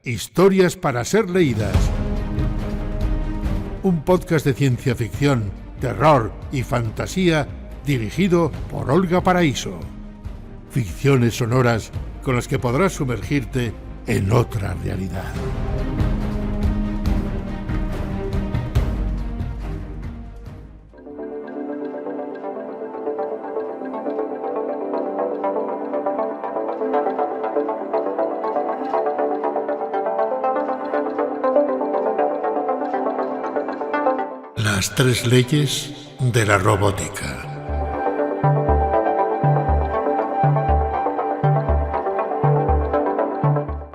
Historias para ser leídas. Un podcast de ciencia ficción, terror y fantasía dirigido por Olga Paraíso. Ficciones sonoras con las que podrás sumergirte en otra realidad. Las 3 leyes de la robótica.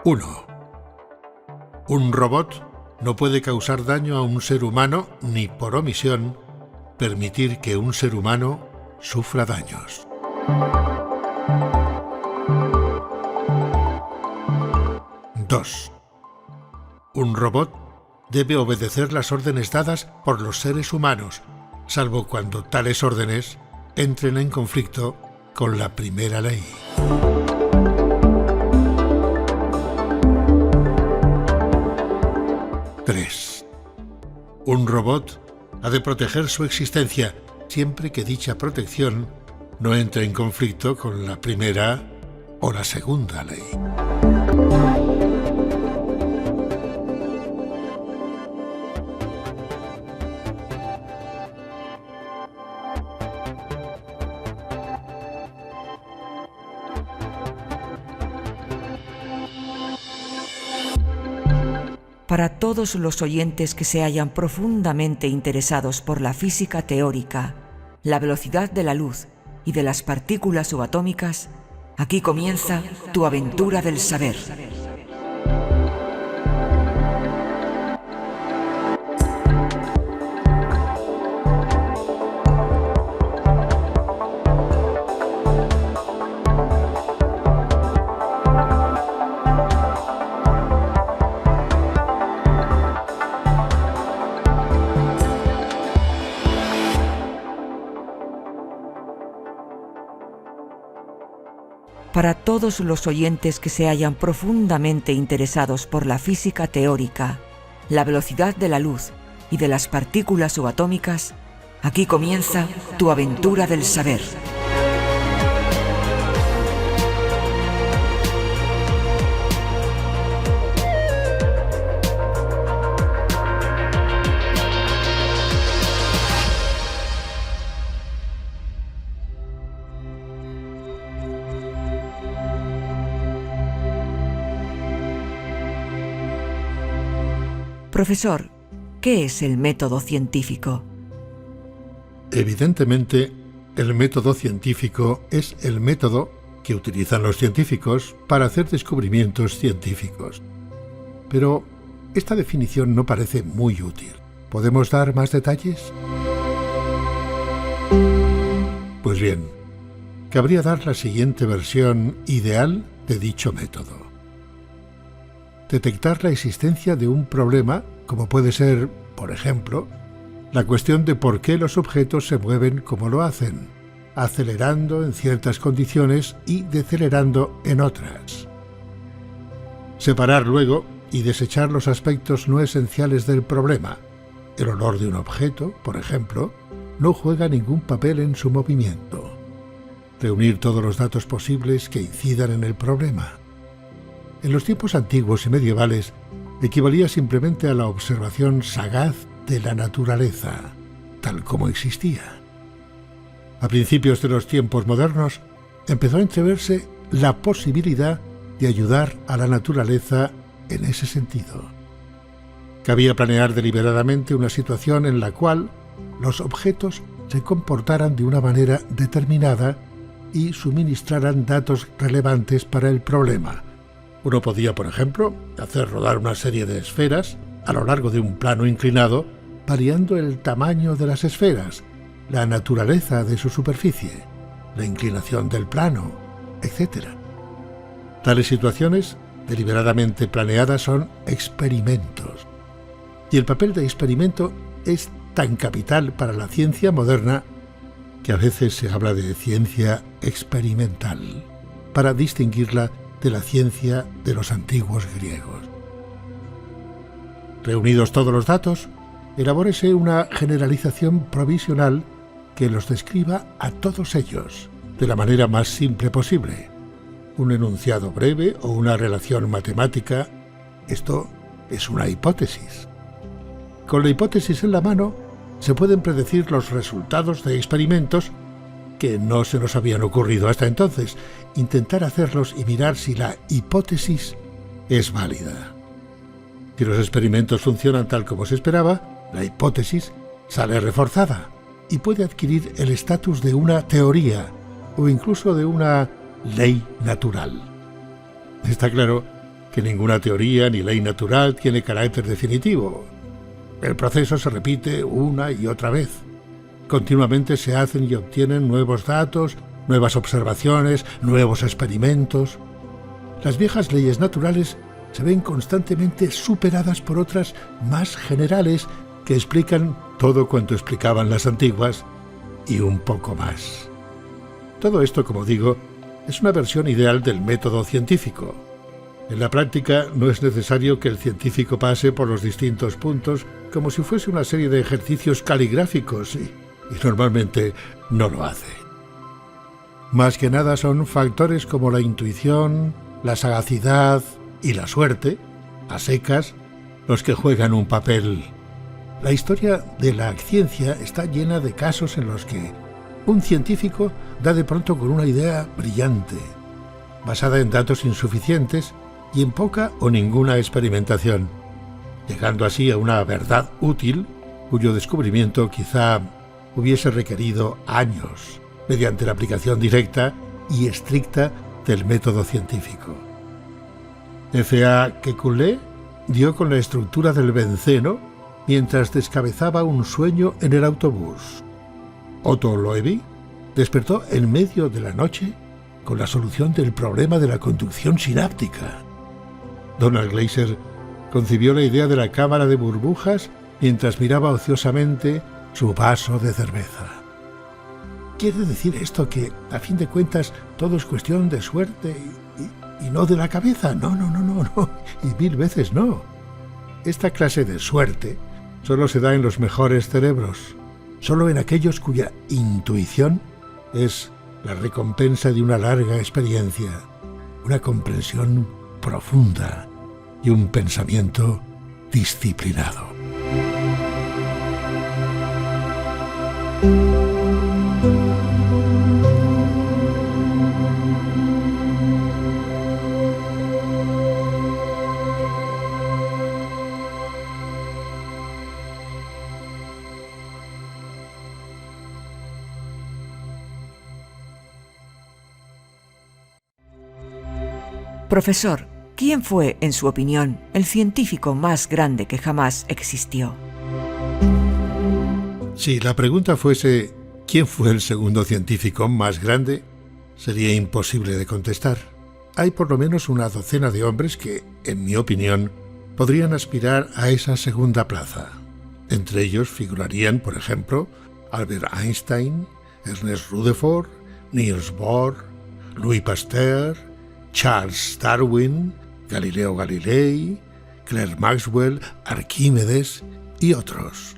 Uno. Un robot no puede causar daño a un ser humano ni, por omisión, permitir que un ser humano sufra daños. 2. Un robot debe obedecer las órdenes dadas por los seres humanos, salvo cuando tales órdenes entren en conflicto con la primera ley. 3. Un robot ha de proteger su existencia siempre que dicha protección no entre en conflicto con la primera o la segunda ley. Para todos los oyentes que se hayan profundamente interesados por la física teórica, la velocidad de la luz y de las partículas subatómicas, aquí comienza tu aventura del saber. Para todos los oyentes que se hayan profundamente interesados por la física teórica, la velocidad de la luz y de las partículas subatómicas, aquí comienza tu aventura del saber. Profesor, ¿qué es el método científico? Evidentemente, el método científico es el método que utilizan los científicos para hacer descubrimientos científicos. Pero esta definición no parece muy útil. ¿Podemos dar más detalles? Pues bien, cabría dar la siguiente versión ideal de dicho método. Detectar la existencia de un problema, como puede ser, por ejemplo, la cuestión de por qué los objetos se mueven como lo hacen, acelerando en ciertas condiciones y decelerando en otras. Separar luego y desechar los aspectos no esenciales del problema. El olor de un objeto, por ejemplo, no juega ningún papel en su movimiento. Reunir todos los datos posibles que incidan en el problema. En los tiempos antiguos y medievales equivalía simplemente a la observación sagaz de la naturaleza, tal como existía. A principios de los tiempos modernos empezó a entreverse la posibilidad de ayudar a la naturaleza en ese sentido. Cabía planear deliberadamente una situación en la cual los objetos se comportaran de una manera determinada y suministraran datos relevantes para el problema. Uno podía, por ejemplo, hacer rodar una serie de esferas a lo largo de un plano inclinado, variando el tamaño de las esferas, la naturaleza de su superficie, la inclinación del plano, etc. Tales situaciones, deliberadamente planeadas, son experimentos. Y el papel de experimento es tan capital para la ciencia moderna que a veces se habla de ciencia experimental, para distinguirla de la ciencia de los antiguos griegos. Reunidos todos los datos, elabórese una generalización provisional que los describa a todos ellos de la manera más simple posible. Un enunciado breve o una relación matemática, esto es una hipótesis. Con la hipótesis en la mano, se pueden predecir los resultados de experimentos que no se nos habían ocurrido hasta entonces, intentar hacerlos y mirar si la hipótesis es válida. Si los experimentos funcionan tal como se esperaba, la hipótesis sale reforzada y puede adquirir el estatus de una teoría o incluso de una ley natural. Está claro que ninguna teoría ni ley natural tiene carácter definitivo. El proceso se repite una y otra vez. Continuamente se hacen y obtienen nuevos datos, nuevas observaciones, nuevos experimentos. Las viejas leyes naturales se ven constantemente superadas por otras más generales que explican todo cuanto explicaban las antiguas y un poco más. Todo esto, como digo, es una versión ideal del método científico. En la práctica no es necesario que el científico pase por los distintos puntos como si fuese una serie de ejercicios caligráficos y normalmente no lo hace. Más que nada son factores como la intuición, la sagacidad y la suerte, a secas, los que juegan un papel. La historia de la ciencia está llena de casos en los que un científico da de pronto con una idea brillante, basada en datos insuficientes y en poca o ninguna experimentación, llegando así a una verdad útil cuyo descubrimiento quizá hubiese requerido años mediante la aplicación directa y estricta del método científico. F.A. Kekulé dio con la estructura del benceno mientras descabezaba un sueño en el autobús. Otto Loewi despertó en medio de la noche con la solución del problema de la conducción sináptica. Donald Glaser concibió la idea de la cámara de burbujas mientras miraba ociosamente su vaso de cerveza. ¿Quiere decir esto que, a fin de cuentas, todo es cuestión de suerte y no de la cabeza? No, y 1000 veces no. Esta clase de suerte solo se da en los mejores cerebros, solo en aquellos cuya intuición es la recompensa de una larga experiencia, una comprensión profunda y un pensamiento disciplinado. Profesor, ¿quién fue, en su opinión, el científico más grande que jamás existió? Si la pregunta fuese ¿quién fue el segundo científico más grande?, sería imposible de contestar. Hay por lo menos una docena de hombres que, en mi opinión, podrían aspirar a esa segunda plaza. Entre ellos figurarían, por ejemplo, Albert Einstein, Ernest Rutherford, Niels Bohr, Louis Pasteur, Charles Darwin, Galileo Galilei, Clerk Maxwell, Arquímedes y otros.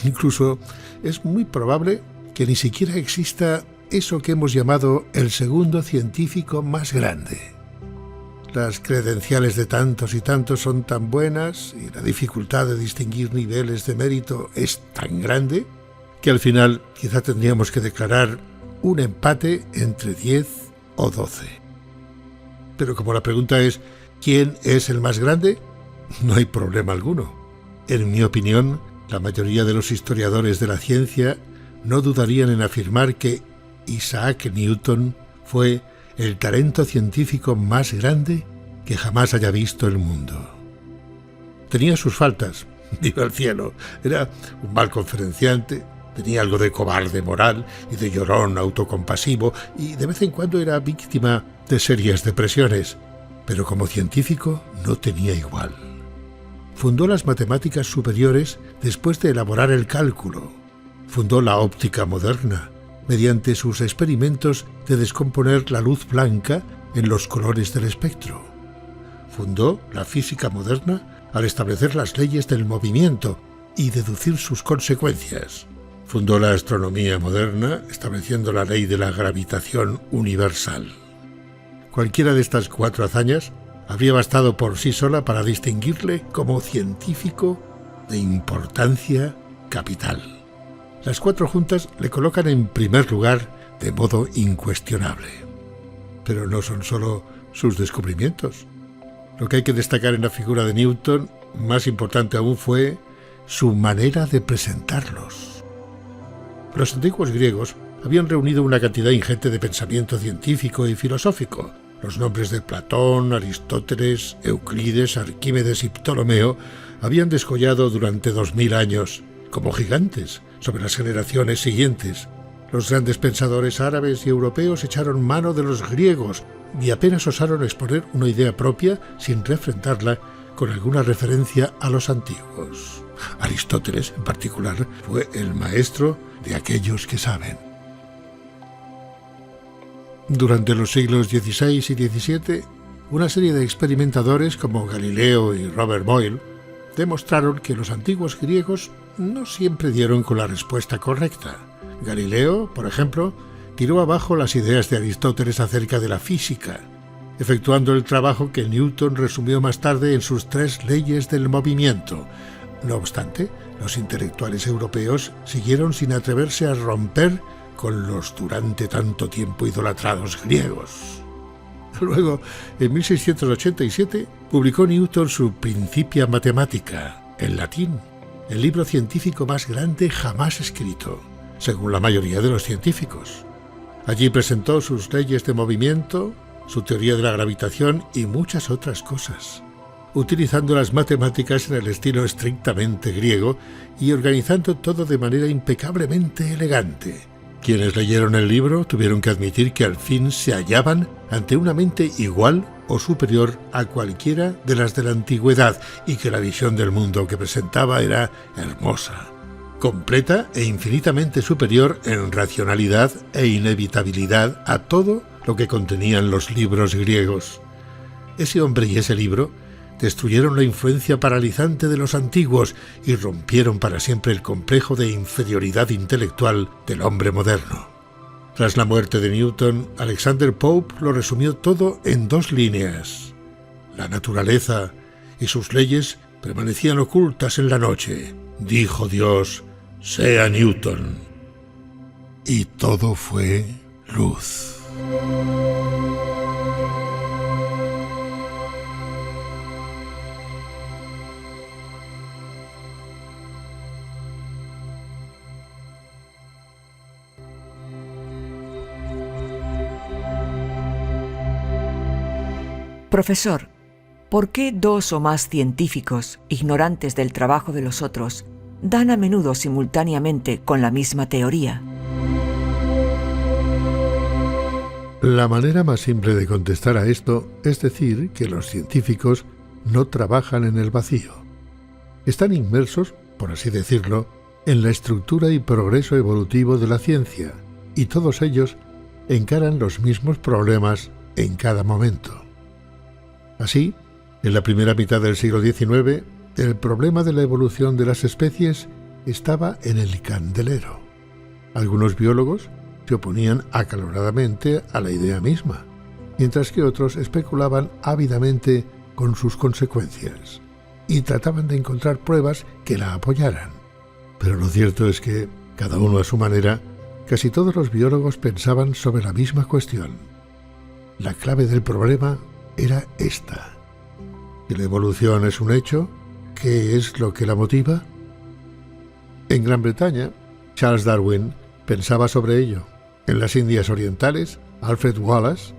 Incluso es muy probable que ni siquiera exista eso que hemos llamado el segundo científico más grande. Las credenciales de tantos y tantos son tan buenas y la dificultad de distinguir niveles de mérito es tan grande que al final quizá tendríamos que declarar un empate entre 10 o 12. Pero como la pregunta es ¿quién es el más grande?, no hay problema alguno. En mi opinión, la mayoría de los historiadores de la ciencia no dudarían en afirmar que Isaac Newton fue el talento científico más grande que jamás haya visto el mundo. Tenía sus faltas, viva el cielo, era un mal conferenciante, tenía algo de cobarde moral y de llorón autocompasivo y de vez en cuando era víctima de serias depresiones, pero como científico no tenía igual. Fundó las matemáticas superiores después de elaborar el cálculo. Fundó la óptica moderna mediante sus experimentos de descomponer la luz blanca en los colores del espectro. Fundó la física moderna al establecer las leyes del movimiento y deducir sus consecuencias. Fundó la astronomía moderna, estableciendo la ley de la gravitación universal. Cualquiera de estas 4 hazañas habría bastado por sí sola para distinguirle como científico de importancia capital. Las 4 juntas le colocan en primer lugar de modo incuestionable. Pero no son solo sus descubrimientos. Lo que hay que destacar en la figura de Newton, más importante aún, fue su manera de presentarlos. Los antiguos griegos habían reunido una cantidad ingente de pensamiento científico y filosófico. Los nombres de Platón, Aristóteles, Euclides, Arquímedes y Ptolomeo habían descollado durante 2000 años, como gigantes, sobre las generaciones siguientes. Los grandes pensadores árabes y europeos echaron mano de los griegos y apenas osaron exponer una idea propia sin refrendarla con alguna referencia a los antiguos. Aristóteles, en particular, fue el maestro de aquellos que saben. Durante los siglos XVI y XVII, una serie de experimentadores como Galileo y Robert Boyle demostraron que los antiguos griegos no siempre dieron con la respuesta correcta. Galileo, por ejemplo, tiró abajo las ideas de Aristóteles acerca de la física, efectuando el trabajo que Newton resumió más tarde en sus 3 leyes del movimiento. No obstante, los intelectuales europeos siguieron sin atreverse a romper con los durante tanto tiempo idolatrados griegos. Luego, en 1687, publicó Newton su Principia Mathematica, en latín, el libro científico más grande jamás escrito, según la mayoría de los científicos. Allí presentó sus leyes de movimiento, su teoría de la gravitación y muchas otras cosas, utilizando las matemáticas en el estilo estrictamente griego y organizando todo de manera impecablemente elegante. Quienes leyeron el libro tuvieron que admitir que al fin se hallaban ante una mente igual o superior a cualquiera de las de la antigüedad y que la visión del mundo que presentaba era hermosa, completa e infinitamente superior en racionalidad e inevitabilidad a todo lo que contenían los libros griegos. Ese hombre y ese libro destruyeron la influencia paralizante de los antiguos y rompieron para siempre el complejo de inferioridad intelectual del hombre moderno. Tras la muerte de Newton, Alexander Pope lo resumió todo en 2 líneas. La naturaleza y sus leyes permanecían ocultas en la noche. Dijo Dios, sea Newton. Y todo fue luz. Profesor, ¿por qué 2 o más científicos, ignorantes del trabajo de los otros, dan a menudo simultáneamente con la misma teoría? La manera más simple de contestar a esto es decir que los científicos no trabajan en el vacío. Están inmersos, por así decirlo, en la estructura y progreso evolutivo de la ciencia, y todos ellos encaran los mismos problemas en cada momento. Así, en la primera mitad del siglo XIX, el problema de la evolución de las especies estaba en el candelero. Algunos biólogos se oponían acaloradamente a la idea misma, mientras que otros especulaban ávidamente con sus consecuencias y trataban de encontrar pruebas que la apoyaran. Pero lo cierto es que, cada uno a su manera, casi todos los biólogos pensaban sobre la misma cuestión. La clave del problema era esta. Si la evolución es un hecho, ¿qué es lo que la motiva? En Gran Bretaña, Charles Darwin pensaba sobre ello. En las Indias Orientales, Alfred Wallace,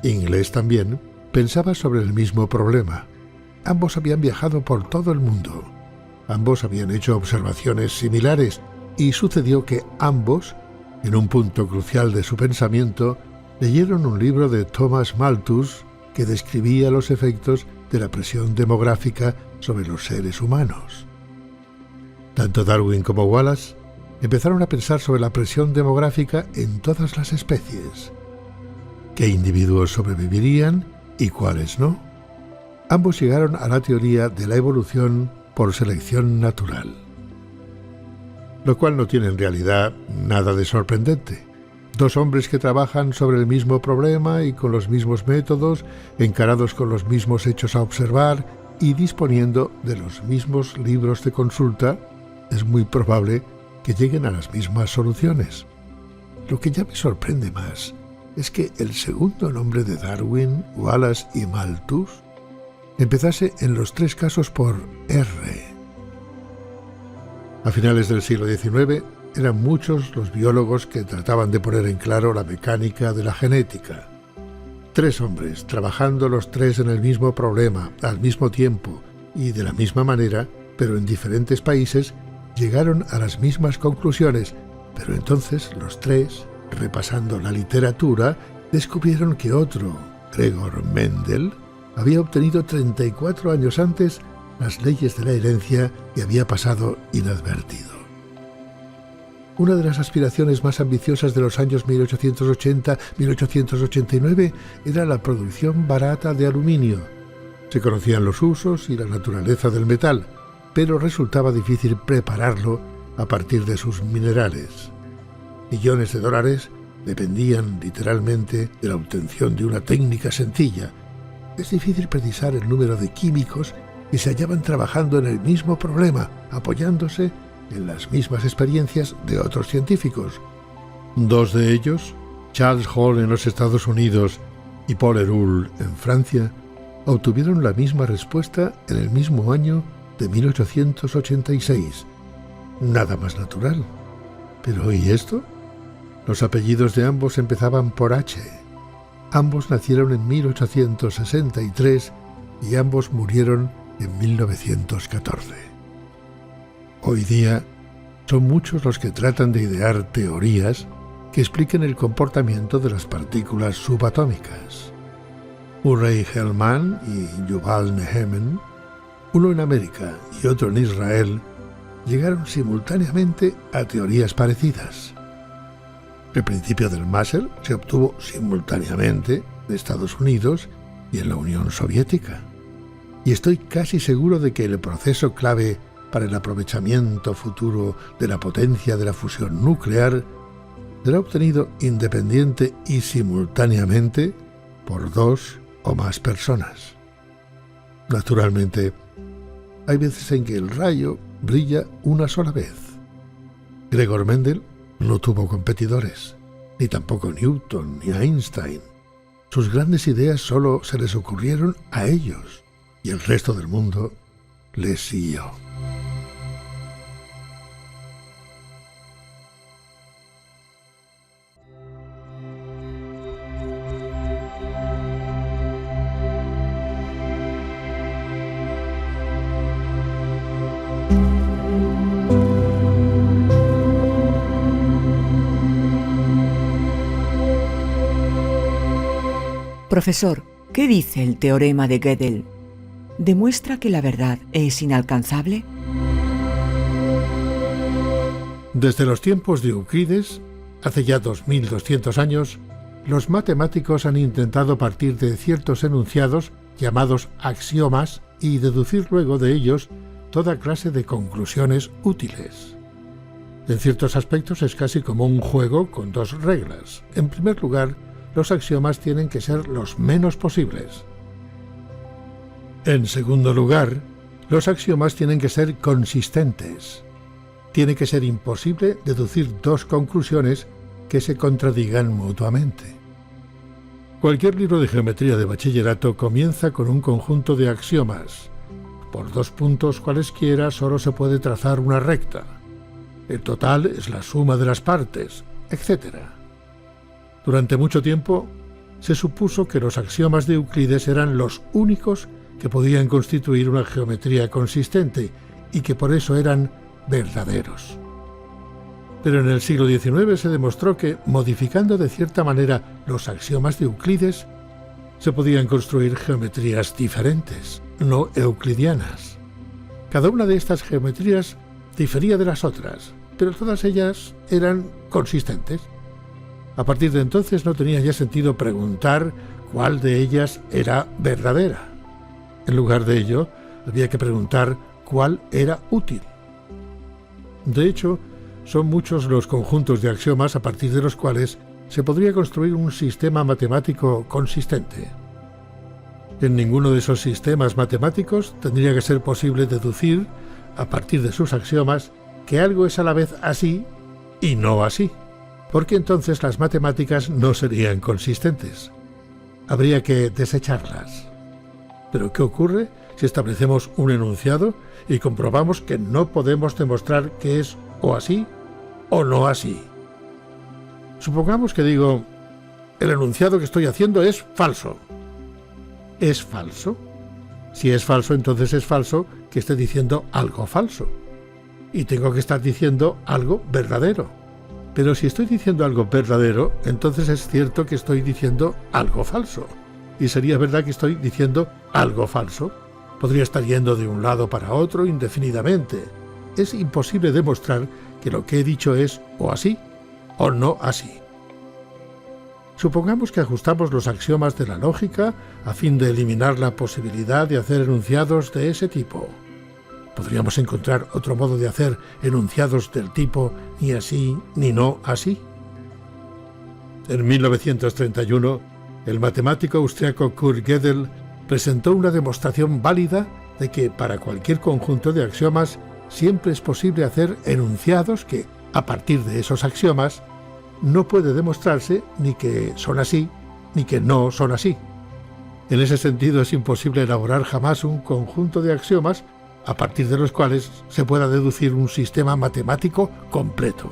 inglés también, pensaba sobre el mismo problema. Ambos habían viajado por todo el mundo. Ambos habían hecho observaciones similares y sucedió que ambos, en un punto crucial de su pensamiento, leyeron un libro de Thomas Malthus que describía los efectos de la presión demográfica sobre los seres humanos. Tanto Darwin como Wallace empezaron a pensar sobre la presión demográfica en todas las especies. ¿Qué individuos sobrevivirían y cuáles no? Ambos llegaron a la teoría de la evolución por selección natural, lo cual no tiene en realidad nada de sorprendente. Dos hombres que trabajan sobre el mismo problema y con los mismos métodos, encarados con los mismos hechos a observar y disponiendo de los mismos libros de consulta, es muy probable que lleguen a las mismas soluciones. Lo que ya me sorprende más es que el segundo nombre de Darwin, Wallace y Malthus, empezase en los tres casos por R. A finales del siglo XIX eran muchos los biólogos que trataban de poner en claro la mecánica de la genética. Tres hombres, trabajando los tres en el mismo problema, al mismo tiempo y de la misma manera, pero en diferentes países, llegaron a las mismas conclusiones, pero entonces los tres, repasando la literatura, descubrieron que otro, Gregor Mendel, había obtenido 34 años antes las leyes de la herencia y había pasado inadvertido. Una de las aspiraciones más ambiciosas de los años 1880-1889 era la producción barata de aluminio. Se conocían los usos y la naturaleza del metal, pero resultaba difícil prepararlo a partir de sus minerales. Millones de dólares dependían literalmente de la obtención de una técnica sencilla. Es difícil precisar el número de químicos que se hallaban trabajando en el mismo problema, apoyándose en las mismas experiencias de otros científicos. Dos de ellos, Charles Hall en los Estados Unidos y Paul Héroult en Francia, obtuvieron la misma respuesta en el mismo año de 1886. Nada más natural. Pero ¿y esto? Los apellidos de ambos empezaban por H. Ambos nacieron en 1863 y ambos murieron en 1914. Hoy día son muchos los que tratan de idear teorías que expliquen el comportamiento de las partículas subatómicas. Murray Gell-Mann y Yuval Nehemen, uno en América y otro en Israel, llegaron simultáneamente a teorías parecidas. El principio del Maser se obtuvo simultáneamente en Estados Unidos y en la Unión Soviética. Y estoy casi seguro de que el proceso clave para el aprovechamiento futuro de la potencia de la fusión nuclear será obtenido independiente y simultáneamente por dos o más personas. Naturalmente, hay veces en que el rayo brilla una sola vez. Gregor Mendel no tuvo competidores, ni tampoco Newton ni Einstein. Sus grandes ideas solo se les ocurrieron a ellos, y el resto del mundo les siguió. Profesor, ¿qué dice el teorema de Gödel? ¿Demuestra que la verdad es inalcanzable? Desde los tiempos de Euclides, hace ya 2200 años, los matemáticos han intentado partir de ciertos enunciados llamados axiomas y deducir luego de ellos toda clase de conclusiones útiles. En ciertos aspectos es casi como un juego con dos reglas. En primer lugar, los axiomas tienen que ser los menos posibles. En segundo lugar, los axiomas tienen que ser consistentes. Tiene que ser imposible deducir dos conclusiones que se contradigan mutuamente. Cualquier libro de geometría de bachillerato comienza con un conjunto de axiomas. Por dos puntos cualesquiera solo se puede trazar una recta. El total es la suma de las partes, etc. Durante mucho tiempo se supuso que los axiomas de Euclides eran los únicos que podían constituir una geometría consistente y que por eso eran verdaderos. Pero en el siglo XIX se demostró que, modificando de cierta manera los axiomas de Euclides, se podían construir geometrías diferentes, no euclidianas. Cada una de estas geometrías difería de las otras, pero todas ellas eran consistentes. A partir de entonces no tenía ya sentido preguntar cuál de ellas era verdadera. En lugar de ello, había que preguntar cuál era útil. De hecho, son muchos los conjuntos de axiomas a partir de los cuales se podría construir un sistema matemático consistente. En ninguno de esos sistemas matemáticos tendría que ser posible deducir, a partir de sus axiomas, que algo es a la vez así y no así, porque entonces las matemáticas no serían consistentes. Habría que desecharlas. ¿Pero qué ocurre si establecemos un enunciado y comprobamos que no podemos demostrar que es o así o no así? Supongamos que digo, el enunciado que estoy haciendo es falso. ¿Es falso? Si es falso, entonces es falso que esté diciendo algo falso. Y tengo que estar diciendo algo verdadero. Pero si estoy diciendo algo verdadero, entonces es cierto que estoy diciendo algo falso. Y sería verdad que estoy diciendo algo falso. Podría estar yendo de un lado para otro indefinidamente. Es imposible demostrar que lo que he dicho es o así o no así. Supongamos que ajustamos los axiomas de la lógica a fin de eliminar la posibilidad de hacer enunciados de ese tipo. ¿Podríamos encontrar otro modo de hacer enunciados del tipo ni así ni no así? En 1931, el matemático austriaco Kurt Gödel presentó una demostración válida de que para cualquier conjunto de axiomas siempre es posible hacer enunciados que, a partir de esos axiomas, no puede demostrarse ni que son así, ni que no son así. En ese sentido es imposible elaborar jamás un conjunto de axiomas a partir de los cuales se pueda deducir un sistema matemático completo.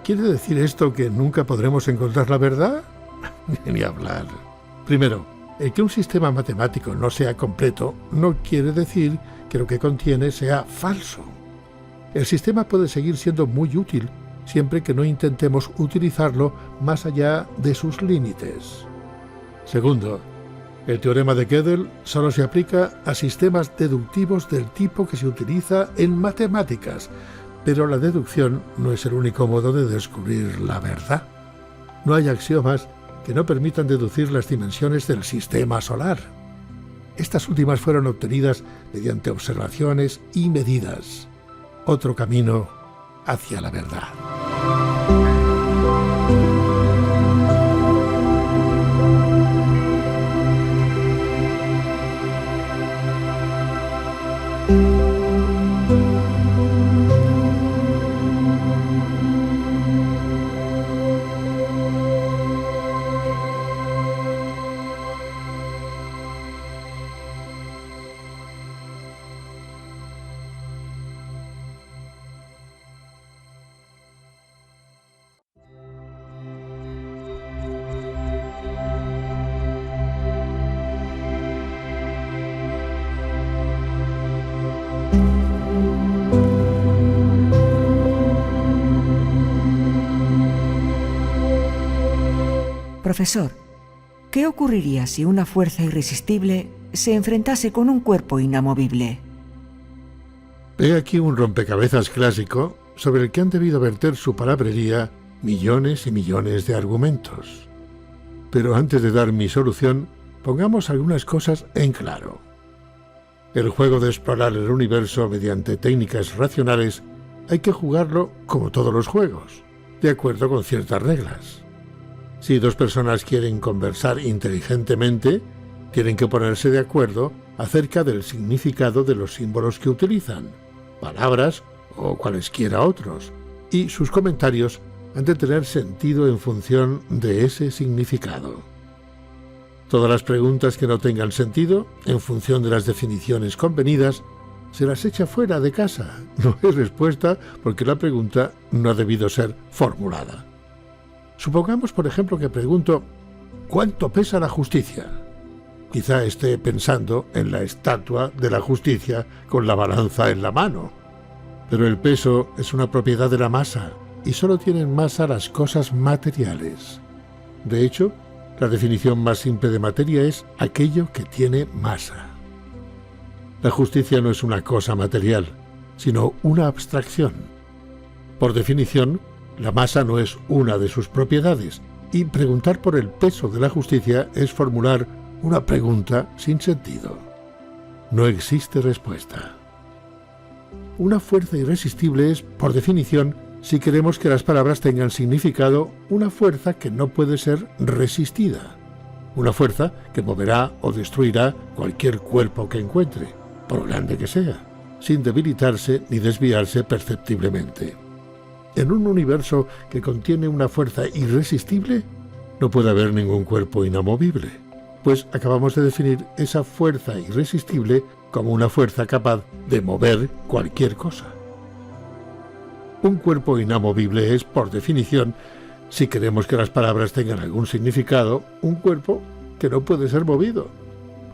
¿Quiere decir esto que nunca podremos encontrar la verdad? Ni hablar. Primero, el que un sistema matemático no sea completo no quiere decir que lo que contiene sea falso. El sistema puede seguir siendo muy útil siempre que no intentemos utilizarlo más allá de sus límites. Segundo, el teorema de Gödel solo se aplica a sistemas deductivos del tipo que se utiliza en matemáticas, pero la deducción no es el único modo de descubrir la verdad. No hay axiomas que no permitan deducir las dimensiones del sistema solar. Estas últimas fueron obtenidas mediante observaciones y medidas. Otro camino hacia la verdad. Profesor, ¿qué ocurriría si una fuerza irresistible se enfrentase con un cuerpo inamovible? He aquí un rompecabezas clásico sobre el que han debido verter su palabrería millones y millones de argumentos. Pero antes de dar mi solución, pongamos algunas cosas en claro. El juego de explorar el universo mediante técnicas racionales hay que jugarlo como todos los juegos, de acuerdo con ciertas reglas. Si dos personas quieren conversar inteligentemente, tienen que ponerse de acuerdo acerca del significado de los símbolos que utilizan, palabras o cualesquiera otros, y sus comentarios han de tener sentido en función de ese significado. Todas las preguntas que no tengan sentido, en función de las definiciones convenidas, se las echa fuera de casa. No hay respuesta porque la pregunta no ha debido ser formulada. Supongamos, por ejemplo, que pregunto ¿cuánto pesa la justicia? Quizá esté pensando en la estatua de la justicia con la balanza en la mano. Pero el peso es una propiedad de la masa y solo tienen masa las cosas materiales. De hecho, la definición más simple de materia es aquello que tiene masa. La justicia no es una cosa material, sino una abstracción. Por definición, la masa no es una de sus propiedades, y preguntar por el peso de la justicia es formular una pregunta sin sentido. no existe respuesta. Una fuerza irresistible es, por definición, si queremos que las palabras tengan significado, una fuerza que no puede ser resistida. Una fuerza que moverá o destruirá cualquier cuerpo que encuentre, por grande que sea, sin debilitarse ni desviarse perceptiblemente. En un universo que contiene una fuerza irresistible, no puede haber ningún cuerpo inamovible, pues acabamos de definir esa fuerza irresistible como una fuerza capaz de mover cualquier cosa. Un cuerpo inamovible es, por definición, si queremos que las palabras tengan algún significado, un cuerpo que no puede ser movido.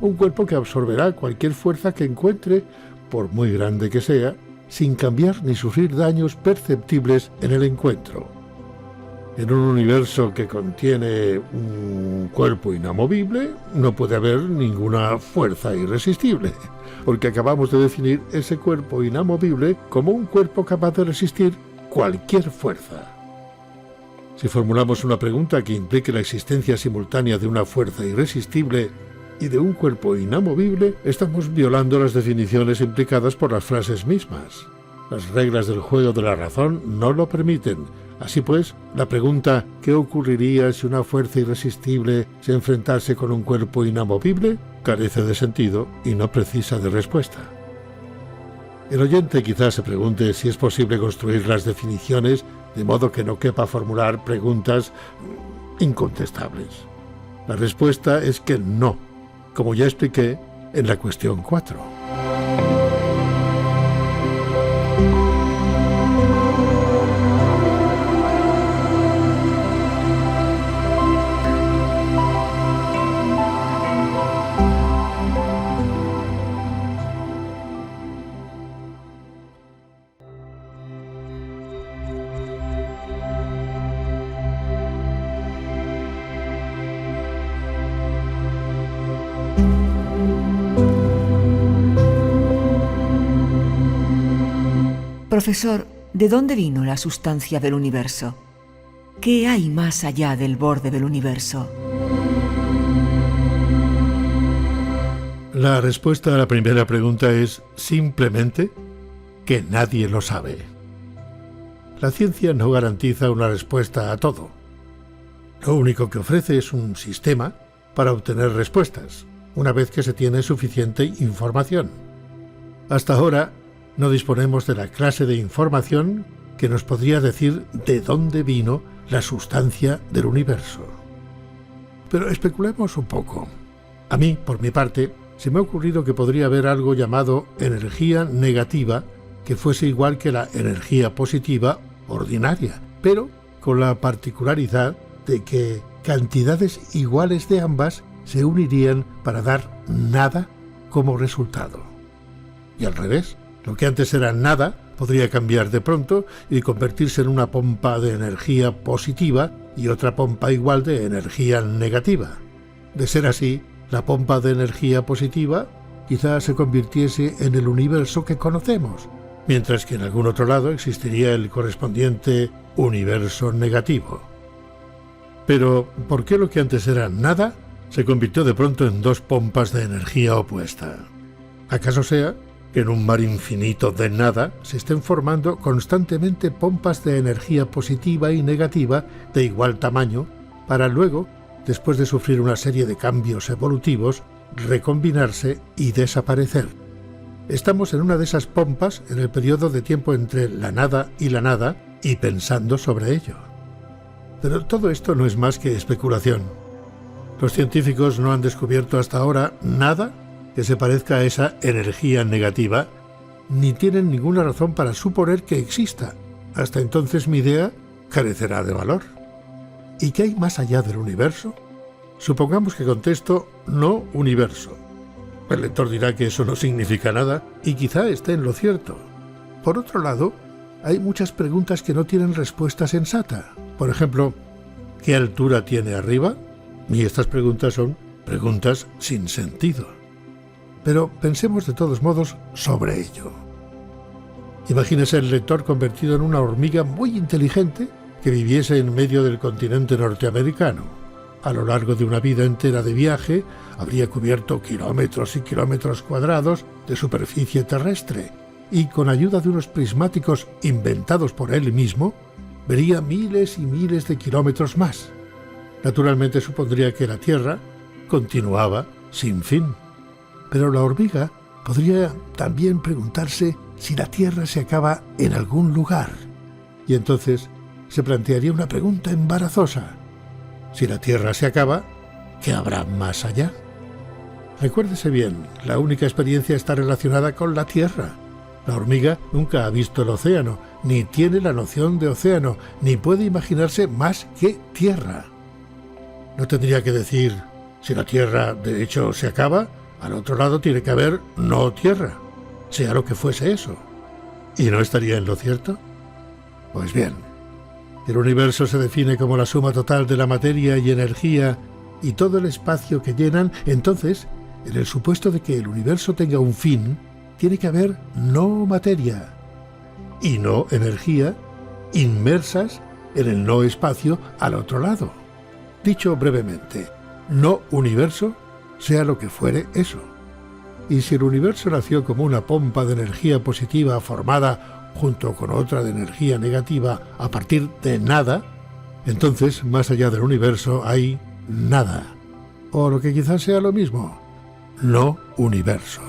Un cuerpo que absorberá cualquier fuerza que encuentre, por muy grande que sea, sin cambiar ni sufrir daños perceptibles en el encuentro. En un universo que contiene un cuerpo inamovible, no puede haber ninguna fuerza irresistible, porque acabamos de definir ese cuerpo inamovible como un cuerpo capaz de resistir cualquier fuerza. Si formulamos una pregunta que implique la existencia simultánea de una fuerza irresistible y de un cuerpo inamovible, estamos violando las definiciones implicadas por las frases mismas. Las reglas del juego de la razón no lo permiten. Así pues, la pregunta ¿qué ocurriría si una fuerza irresistible se enfrentase con un cuerpo inamovible? Carece de sentido y no precisa de respuesta. El oyente quizás se pregunte si es posible construir las definiciones de modo que no quepa formular preguntas incontestables. La respuesta es que no, como ya expliqué en la cuestión 4. Profesor, ¿de dónde vino la sustancia del universo? ¿Qué hay más allá del borde del universo? La respuesta a la primera pregunta es simplemente que nadie lo sabe. La ciencia no garantiza una respuesta a todo. Lo único que ofrece es un sistema para obtener respuestas, una vez que se tiene suficiente información. Hasta ahora, no disponemos de la clase de información que nos podría decir de dónde vino la sustancia del universo. Pero especulemos un poco. A mí, por mi parte, se me ha ocurrido que podría haber algo llamado energía negativa que fuese igual que la energía positiva ordinaria, pero con la particularidad de que cantidades iguales de ambas se unirían para dar nada como resultado. Y al revés, lo que antes era nada podría cambiar de pronto y convertirse en una pompa de energía positiva y otra pompa igual de energía negativa. De ser así, la pompa de energía positiva quizás se convirtiese en el universo que conocemos, mientras que en algún otro lado existiría el correspondiente universo negativo. Pero, ¿por qué lo que antes era nada se convirtió de pronto en dos pompas de energía opuesta? ¿Acaso sea que en un mar infinito de nada se estén formando constantemente pompas de energía positiva y negativa de igual tamaño para luego, después de sufrir una serie de cambios evolutivos, recombinarse y desaparecer? Estamos en una de esas pompas en el periodo de tiempo entre la nada y pensando sobre ello. Pero todo esto no es más que especulación. Los científicos no han descubierto hasta ahora nada que se parezca a esa energía negativa, ni tienen ninguna razón para suponer que exista. Hasta entonces mi idea carecerá de valor. ¿Y qué hay más allá del universo? Supongamos que contesto no universo. El lector dirá que eso no significa nada y quizá esté en lo cierto. Por otro lado, hay muchas preguntas que no tienen respuesta sensata. Por ejemplo, ¿qué altura tiene arriba? Y estas preguntas son preguntas sin sentido. Pero pensemos de todos modos sobre ello. Imagínese el lector convertido en una hormiga muy inteligente que viviese en medio del continente norteamericano. a lo largo de una vida entera de viaje, habría cubierto kilómetros y kilómetros cuadrados de superficie terrestre y con ayuda de unos prismáticos inventados por él mismo, vería miles y miles de kilómetros más. Naturalmente supondría que la Tierra continuaba sin fin. Pero la hormiga podría también preguntarse si la Tierra se acaba en algún lugar. Y entonces se plantearía una pregunta embarazosa. Si la Tierra se acaba, ¿qué habrá más allá? Recuérdese bien, la única experiencia está relacionada con la Tierra. La hormiga nunca ha visto el océano, ni tiene la noción de océano, ni puede imaginarse más que tierra. No tendría que decir, si la Tierra de hecho se acaba, al otro lado tiene que haber no tierra, sea lo que fuese eso. ¿Y no estaría en lo cierto? Pues bien, el universo se define como la suma total de la materia y energía y todo el espacio que llenan. Entonces, en el supuesto de que el universo tenga un fin, tiene que haber no materia y no energía inmersas en el no espacio al otro lado. Dicho brevemente, no universo, sea lo que fuere eso. Y si el universo nació como una pompa de energía positiva formada junto con otra de energía negativa a partir de nada, entonces más allá del universo hay nada. O lo que quizás sea lo mismo, no universo.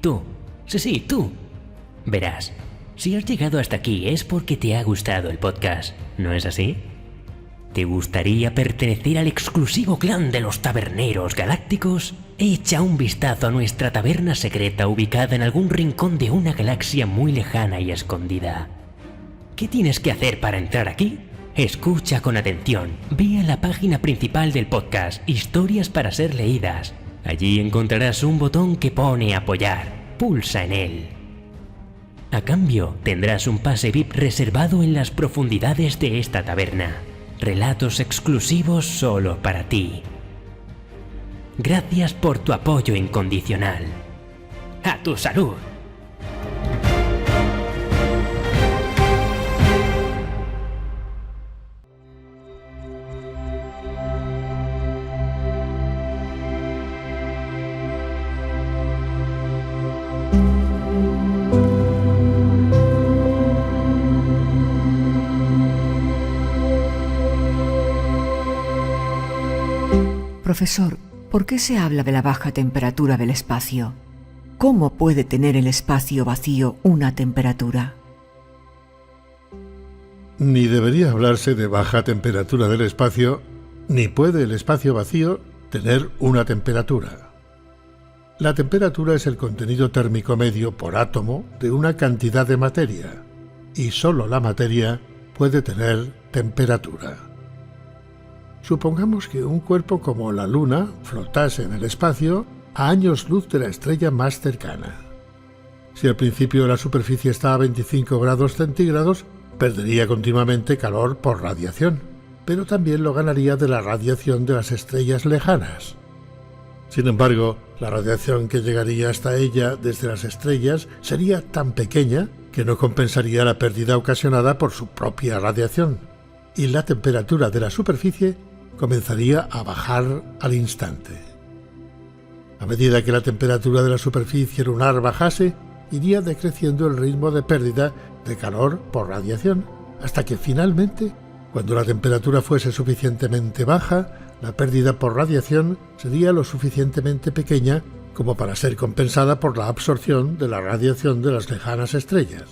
Tú. Sí, tú. Verás, si has llegado hasta aquí es porque te ha gustado el podcast, ¿no es así? ¿Te gustaría pertenecer al exclusivo clan de los taberneros galácticos? Echa un vistazo a nuestra taberna secreta ubicada en algún rincón de una galaxia muy lejana y escondida. ¿Qué tienes que hacer para entrar aquí? Escucha con atención. Ve a la página principal del podcast, Historias para ser leídas. Allí encontrarás un botón que pone apoyar. Pulsa en él. A cambio, tendrás un pase VIP reservado en las profundidades de esta taberna. Relatos exclusivos solo para ti. Gracias por tu apoyo incondicional. ¡A tu salud! Profesor, ¿por qué se habla de la baja temperatura del espacio? ¿Cómo puede tener el espacio vacío una temperatura? Ni debería hablarse de baja temperatura del espacio, ni puede el espacio vacío tener una temperatura. La temperatura es el contenido térmico medio por átomo de una cantidad de materia, y solo la materia puede tener temperatura. Supongamos que un cuerpo como la Luna flotase en el espacio a años luz de la estrella más cercana. Si al principio la superficie está a 25 grados centígrados, perdería continuamente calor por radiación, pero también lo ganaría de la radiación de las estrellas lejanas. Sin embargo, la radiación que llegaría hasta ella desde las estrellas sería tan pequeña que no compensaría la pérdida ocasionada por su propia radiación, y la temperatura de la superficie comenzaría a bajar al instante. A medida que la temperatura de la superficie lunar bajase, iría decreciendo el ritmo de pérdida de calor por radiación, hasta que finalmente, cuando la temperatura fuese suficientemente baja, la pérdida por radiación sería lo suficientemente pequeña como para ser compensada por la absorción de la radiación de las lejanas estrellas.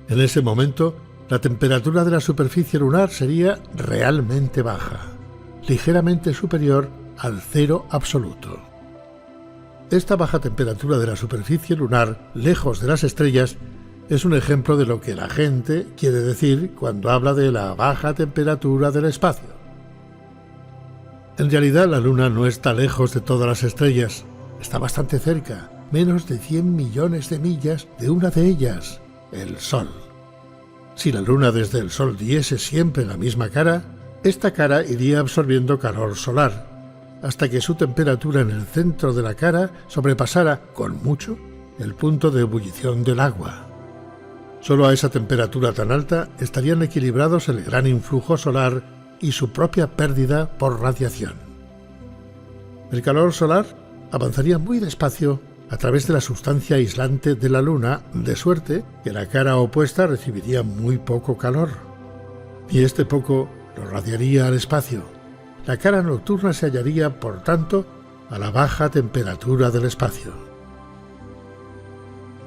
En ese momento, la temperatura de la superficie lunar sería realmente baja, ligeramente superior al cero absoluto. Esta baja temperatura de la superficie lunar, lejos de las estrellas, es un ejemplo de lo que la gente quiere decir cuando habla de la baja temperatura del espacio. En realidad la Luna no está lejos de todas las estrellas, está bastante cerca, menos de 100 millones de millas de una de ellas, el Sol. Si la Luna desde el Sol diese siempre la misma cara, esta cara iría absorbiendo calor solar, hasta que su temperatura en el centro de la cara sobrepasara, con mucho, el punto de ebullición del agua. Solo a esa temperatura tan alta estarían equilibrados el gran influjo solar y su propia pérdida por radiación. El calor solar avanzaría muy despacio a través de la sustancia aislante de la Luna, de suerte que la cara opuesta recibiría muy poco calor. Y este poco lo radiaría al espacio. La cara nocturna se hallaría, por tanto, a la baja temperatura del espacio.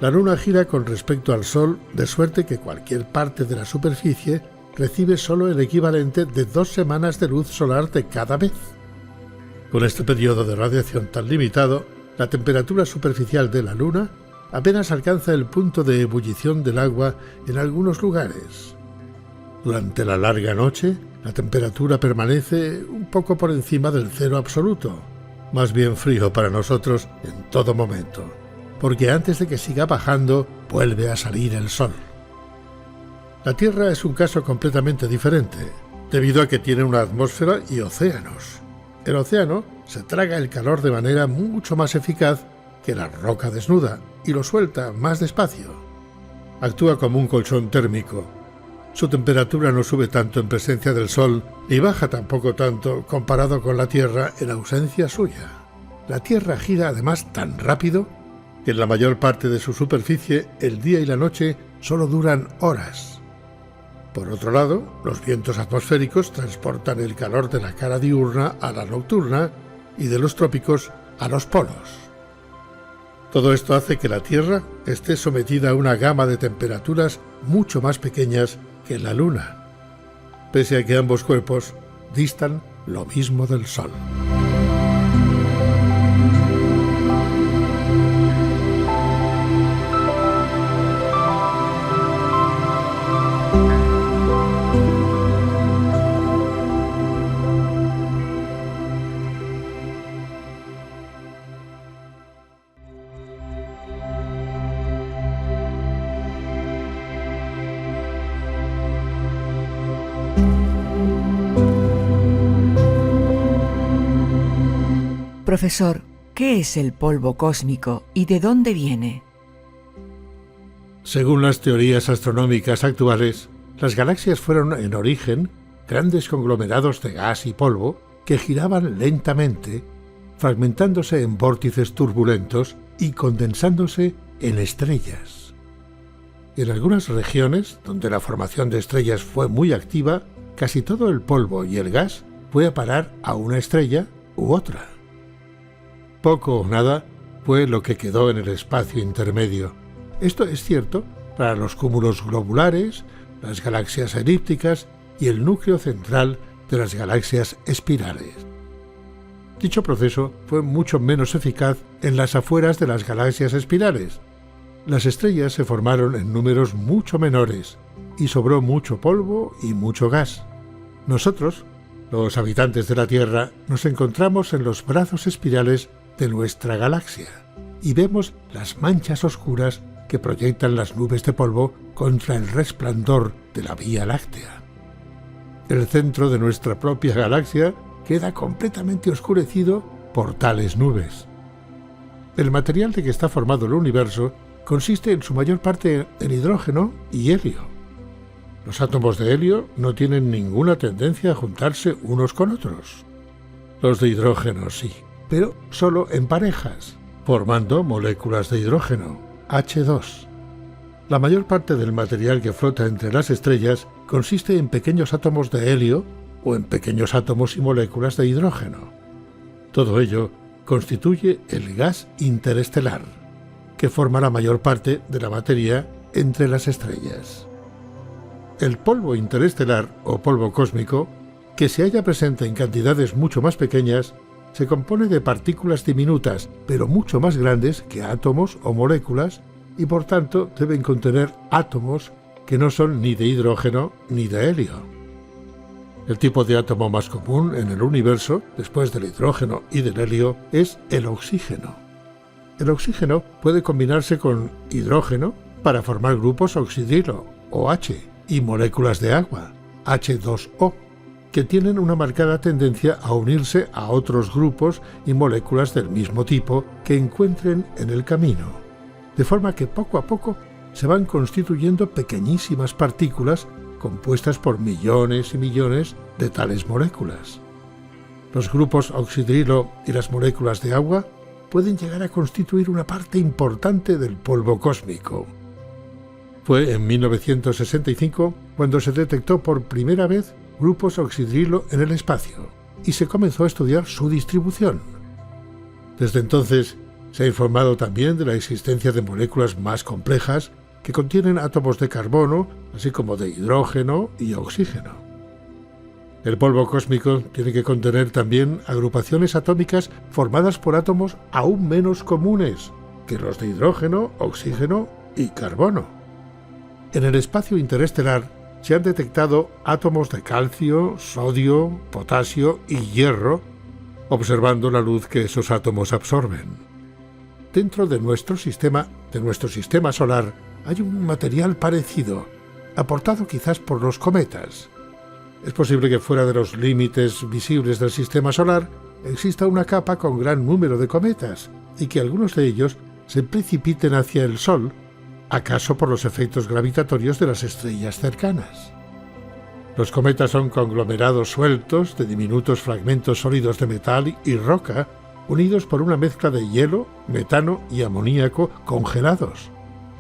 La Luna gira con respecto al Sol, de suerte que cualquier parte de la superficie recibe solo el equivalente de 2 semanas de luz solar de cada vez. Con este periodo de radiación tan limitado, la temperatura superficial de la Luna apenas alcanza el punto de ebullición del agua en algunos lugares. Durante la larga noche, la temperatura permanece un poco por encima del cero absoluto, más bien frío para nosotros en todo momento, porque antes de que siga bajando, vuelve a salir el Sol. La Tierra es un caso completamente diferente, debido a que tiene una atmósfera y océanos. El océano se traga el calor de manera mucho más eficaz que la roca desnuda y lo suelta más despacio. Actúa como un colchón térmico. Su temperatura no sube tanto en presencia del Sol ni baja tampoco tanto comparado con la Tierra en ausencia suya. La Tierra gira además tan rápido que en la mayor parte de su superficie el día y la noche solo duran horas. Por otro lado, los vientos atmosféricos transportan el calor de la cara diurna a la nocturna y de los trópicos a los polos. Todo esto hace que la Tierra esté sometida a una gama de temperaturas mucho más pequeñas que la Luna, pese a que ambos cuerpos distan lo mismo del Sol. Profesor, ¿qué es el polvo cósmico y de dónde viene? Según las teorías astronómicas actuales, las galaxias fueron en origen grandes conglomerados de gas y polvo que giraban lentamente, fragmentándose en vórtices turbulentos y condensándose en estrellas. En algunas regiones, donde la formación de estrellas fue muy activa, casi todo el polvo y el gas fue a parar a una estrella u otra. Poco o nada fue lo que quedó en el espacio intermedio. Esto es cierto para los cúmulos globulares, las galaxias elípticas y el núcleo central de las galaxias espirales. Dicho proceso fue mucho menos eficaz en las afueras de las galaxias espirales. Las estrellas se formaron en números mucho menores y sobró mucho polvo y mucho gas. Nosotros, los habitantes de la Tierra, nos encontramos en los brazos espirales de nuestra galaxia y vemos las manchas oscuras que proyectan las nubes de polvo contra el resplandor de la Vía Láctea. El centro de nuestra propia galaxia queda completamente oscurecido por tales nubes. El material de que está formado el universo consiste en su mayor parte en hidrógeno y helio. Los átomos de helio no tienen ninguna tendencia a juntarse unos con otros. Los de hidrógeno sí, pero solo en parejas, formando moléculas de hidrógeno, H2. La mayor parte del material que flota entre las estrellas consiste en pequeños átomos de helio o en pequeños átomos y moléculas de hidrógeno. Todo ello constituye el gas interestelar, que forma la mayor parte de la materia entre las estrellas. El polvo interestelar o polvo cósmico, que se halla presente en cantidades mucho más pequeñas, se compone de partículas diminutas, pero mucho más grandes que átomos o moléculas y por tanto deben contener átomos que no son ni de hidrógeno ni de helio. El tipo de átomo más común en el universo, después del hidrógeno y del helio, es el oxígeno. El oxígeno puede combinarse con hidrógeno para formar grupos oxidrilo, OH, y moléculas de agua, H2O, que tienen una marcada tendencia a unirse a otros grupos y moléculas del mismo tipo que encuentren en el camino, de forma que poco a poco se van constituyendo pequeñísimas partículas compuestas por millones y millones de tales moléculas. Los grupos oxidrilo y las moléculas de agua pueden llegar a constituir una parte importante del polvo cósmico. Fue en 1965 cuando se detectó por primera vez grupos oxidrilo en el espacio y se comenzó a estudiar su distribución. Desde entonces se ha informado también de la existencia de moléculas más complejas que contienen átomos de carbono, así como de hidrógeno y oxígeno. El polvo cósmico tiene que contener también agrupaciones atómicas formadas por átomos aún menos comunes que los de hidrógeno, oxígeno y carbono. En el espacio interestelar se han detectado átomos de calcio, sodio, potasio y hierro, observando la luz que esos átomos absorben. Dentro de nuestro sistema solar, hay un material parecido, aportado quizás por los cometas. Es posible que fuera de los límites visibles del sistema solar exista una capa con gran número de cometas y que algunos de ellos se precipiten hacia el Sol, acaso por los efectos gravitatorios de las estrellas cercanas. Los cometas son conglomerados sueltos de diminutos fragmentos sólidos de metal y roca, unidos por una mezcla de hielo, metano y amoníaco congelados,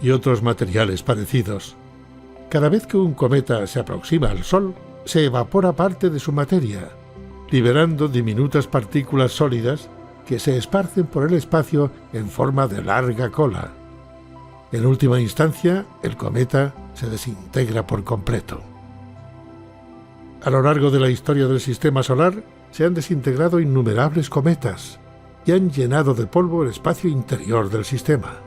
y otros materiales parecidos. Cada vez que un cometa se aproxima al Sol, se evapora parte de su materia, liberando diminutas partículas sólidas que se esparcen por el espacio en forma de larga cola. En última instancia, el cometa se desintegra por completo. A lo largo de la historia del sistema solar, se han desintegrado innumerables cometas y han llenado de polvo el espacio interior del sistema.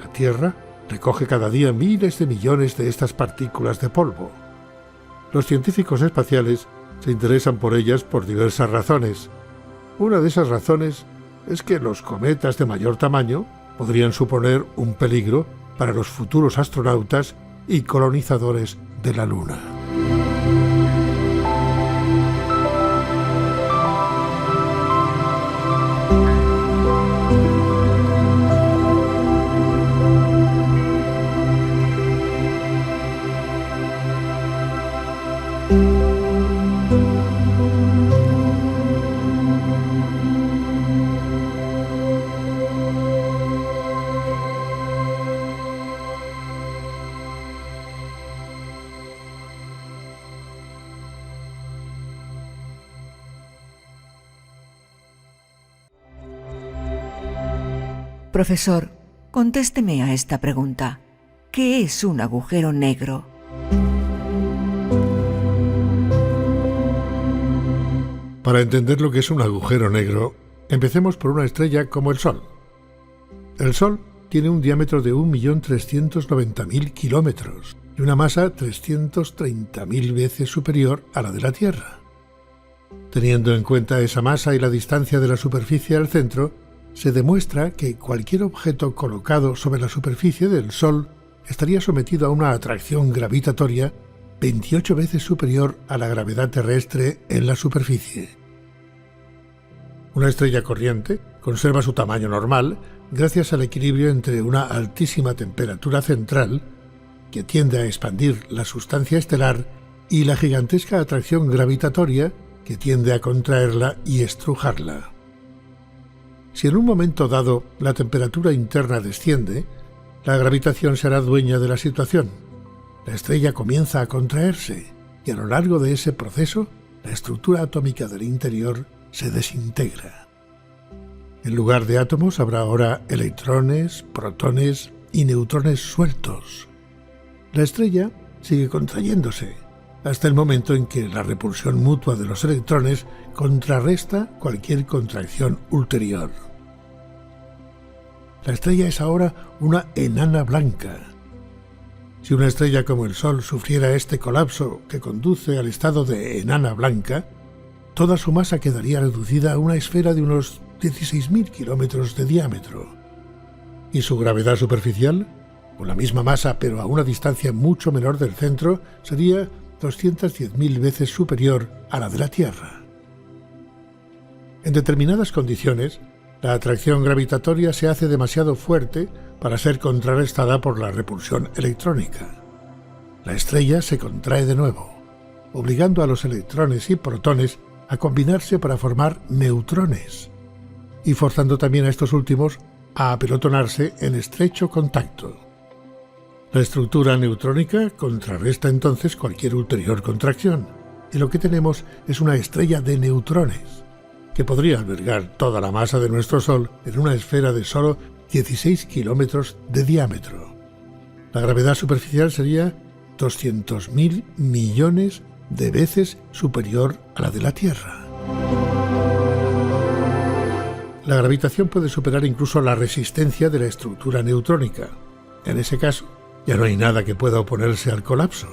La Tierra recoge cada día miles de millones de estas partículas de polvo. Los científicos espaciales se interesan por ellas por diversas razones. Una de esas razones es que los cometas de mayor tamaño podrían suponer un peligro para los futuros astronautas y colonizadores de la Luna. Profesor, contésteme a esta pregunta. ¿Qué es un agujero negro? Para entender lo que es un agujero negro, empecemos por una estrella como el Sol. El Sol tiene un diámetro de 1.390.000 kilómetros y una masa 330.000 veces superior a la de la Tierra. Teniendo en cuenta esa masa y la distancia de la superficie al centro, se demuestra que cualquier objeto colocado sobre la superficie del Sol estaría sometido a una atracción gravitatoria 28 veces superior a la gravedad terrestre en la superficie. Una estrella corriente conserva su tamaño normal gracias al equilibrio entre una altísima temperatura central, que tiende a expandir la sustancia estelar, y la gigantesca atracción gravitatoria, que tiende a contraerla y estrujarla. Si en un momento dado la temperatura interna desciende, la gravitación será dueña de la situación. La estrella comienza a contraerse y a lo largo de ese proceso, la estructura atómica del interior se desintegra. En lugar de átomos habrá ahora electrones, protones y neutrones sueltos. La estrella sigue contrayéndose hasta el momento en que la repulsión mutua de los electrones contrarresta cualquier contracción ulterior. La estrella es ahora una enana blanca. Si una estrella como el Sol sufriera este colapso que conduce al estado de enana blanca, toda su masa quedaría reducida a una esfera de unos 16.000 kilómetros de diámetro. ¿Y su gravedad superficial? Con la misma masa pero a una distancia mucho menor del centro, sería 210.000 veces superior a la de la Tierra. En determinadas condiciones, la atracción gravitatoria se hace demasiado fuerte para ser contrarrestada por la repulsión electrónica. La estrella se contrae de nuevo, obligando a los electrones y protones a combinarse para formar neutrones, y forzando también a estos últimos a apelotonarse en estrecho contacto. La estructura neutrónica contrarresta entonces cualquier ulterior contracción, y lo que tenemos es una estrella de neutrones, que podría albergar toda la masa de nuestro Sol en una esfera de solo 16 kilómetros de diámetro. La gravedad superficial sería 200.000 millones de veces superior a la de la Tierra. La gravitación puede superar incluso la resistencia de la estructura neutrónica. En ese caso, ya no hay nada que pueda oponerse al colapso.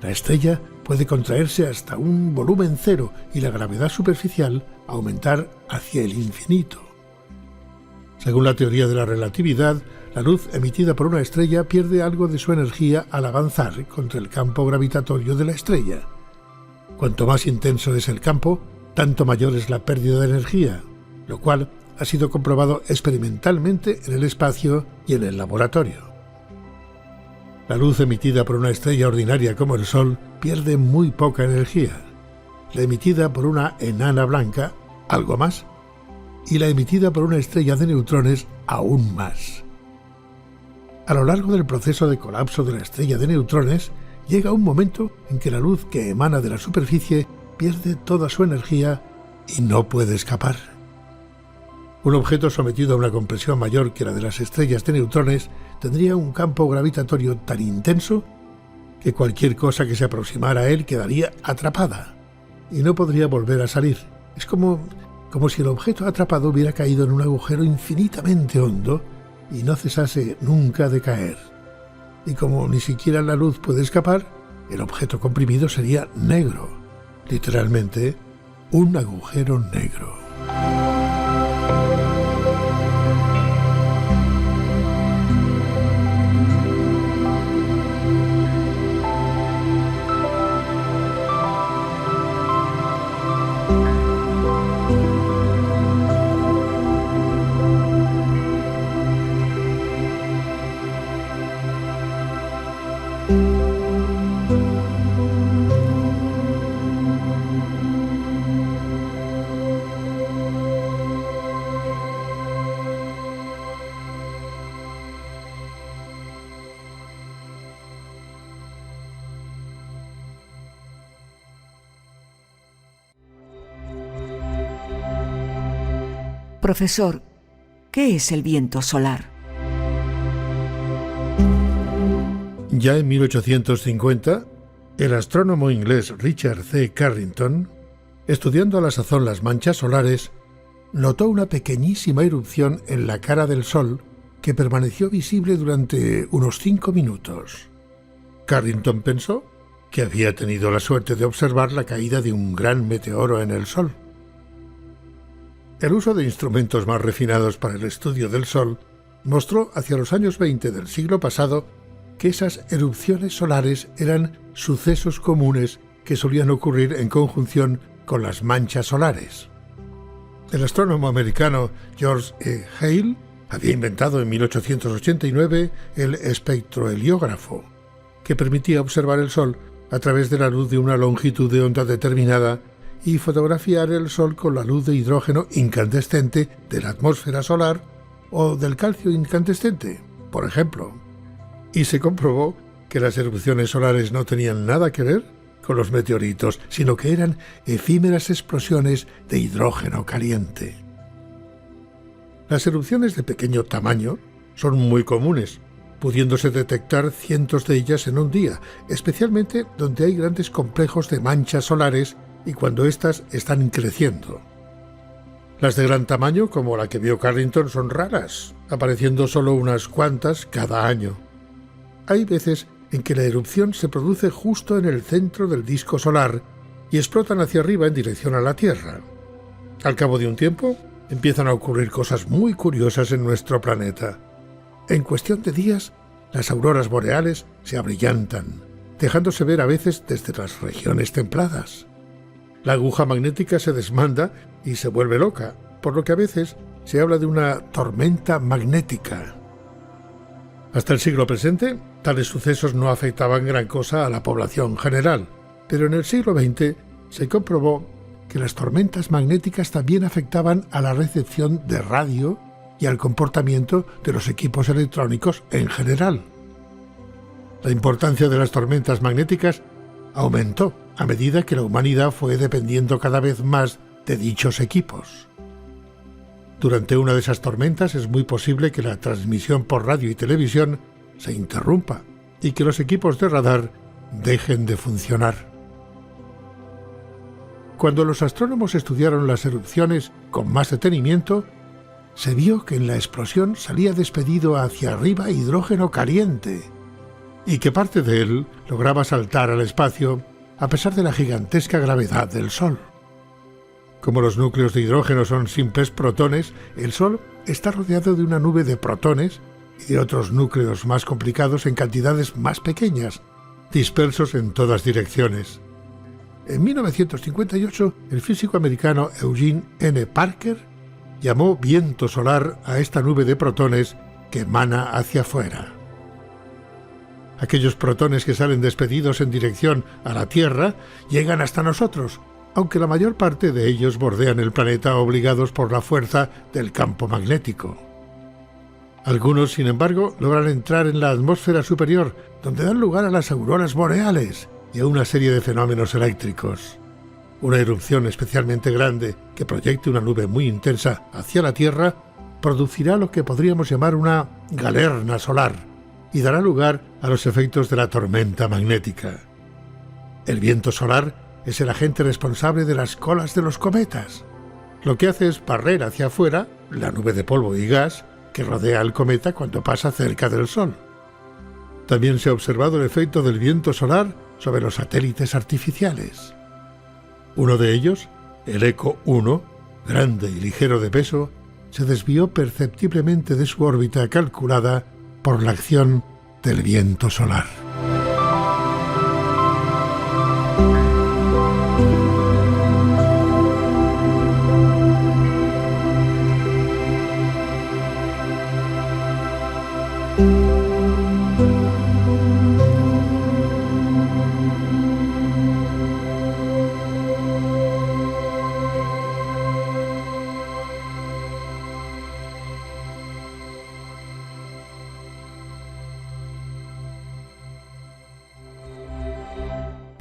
La estrella puede contraerse hasta un volumen cero y la gravedad superficial aumentar hacia el infinito. Según la teoría de la relatividad, la luz emitida por una estrella pierde algo de su energía al avanzar contra el campo gravitatorio de la estrella. Cuanto más intenso es el campo, tanto mayor es la pérdida de energía, lo cual ha sido comprobado experimentalmente en el espacio y en el laboratorio. La luz emitida por una estrella ordinaria como el Sol pierde muy poca energía. La emitida por una enana blanca, algo más, y la emitida por una estrella de neutrones, aún más. A lo largo del proceso de colapso de la estrella de neutrones, llega un momento en que la luz que emana de la superficie pierde toda su energía y no puede escapar. Un objeto sometido a una compresión mayor que la de las estrellas de neutrones tendría un campo gravitatorio tan intenso que cualquier cosa que se aproximara a él quedaría atrapada y no podría volver a salir. Es como si el objeto atrapado hubiera caído en un agujero infinitamente hondo y no cesase nunca de caer. Y como ni siquiera la luz puede escapar, el objeto comprimido sería negro, literalmente un agujero negro. Profesor, ¿qué es el viento solar? Ya en 1850, el astrónomo inglés Richard C. Carrington, estudiando a la sazón las manchas solares, notó una pequeñísima erupción en la cara del Sol que permaneció visible durante unos 5 minutos. Carrington pensó que había tenido la suerte de observar la caída de un gran meteoro en el Sol. El uso de instrumentos más refinados para el estudio del Sol mostró hacia los años 20 del siglo pasado que esas erupciones solares eran sucesos comunes que solían ocurrir en conjunción con las manchas solares. El astrónomo americano George E. Hale había inventado en 1889 el espectroheliógrafo, que permitía observar el Sol a través de la luz de una longitud de onda determinada y fotografiar el Sol con la luz de hidrógeno incandescente de la atmósfera solar o del calcio incandescente, por ejemplo. Y se comprobó que las erupciones solares no tenían nada que ver con los meteoritos, sino que eran efímeras explosiones de hidrógeno caliente. Las erupciones de pequeño tamaño son muy comunes, pudiéndose detectar cientos de ellas en un día, especialmente donde hay grandes complejos de manchas solares y cuando éstas están creciendo. Las de gran tamaño, como la que vio Carrington, son raras, apareciendo solo unas cuantas cada año. Hay veces en que la erupción se produce justo en el centro del disco solar y explotan hacia arriba en dirección a la Tierra. Al cabo de un tiempo, empiezan a ocurrir cosas muy curiosas en nuestro planeta. En cuestión de días, las auroras boreales se abrillantan, dejándose ver a veces desde las regiones templadas. La aguja magnética se desmanda y se vuelve loca, por lo que a veces se habla de una tormenta magnética. Hasta el siglo presente, tales sucesos no afectaban gran cosa a la población general, pero en el siglo XX se comprobó que las tormentas magnéticas también afectaban a la recepción de radio y al comportamiento de los equipos electrónicos en general. La importancia de las tormentas magnéticas aumentó a medida que la humanidad fue dependiendo cada vez más de dichos equipos. Durante una de esas tormentas es muy posible que la transmisión por radio y televisión se interrumpa y que los equipos de radar dejen de funcionar. Cuando los astrónomos estudiaron las erupciones con más detenimiento, se vio que en la explosión salía despedido hacia arriba hidrógeno caliente y que parte de él lograba saltar al espacio a pesar de la gigantesca gravedad del Sol. Como los núcleos de hidrógeno son simples protones, el Sol está rodeado de una nube de protones y de otros núcleos más complicados en cantidades más pequeñas, dispersos en todas direcciones. En 1958, el físico americano Eugene N. Parker llamó viento solar a esta nube de protones que emana hacia afuera. Aquellos protones que salen despedidos en dirección a la Tierra llegan hasta nosotros, aunque la mayor parte de ellos bordean el planeta obligados por la fuerza del campo magnético. Algunos, sin embargo, logran entrar en la atmósfera superior, donde dan lugar a las auroras boreales y a una serie de fenómenos eléctricos. Una erupción especialmente grande que proyecte una nube muy intensa hacia la Tierra producirá lo que podríamos llamar una galerna solar y dará lugar a los efectos de la tormenta magnética. El viento solar es el agente responsable de las colas de los cometas. Lo que hace es barrer hacia afuera la nube de polvo y gas que rodea al cometa cuando pasa cerca del Sol. También se ha observado el efecto del viento solar sobre los satélites artificiales. Uno de ellos, el Echo 1, grande y ligero de peso, se desvió perceptiblemente de su órbita calculada por la acción del viento solar.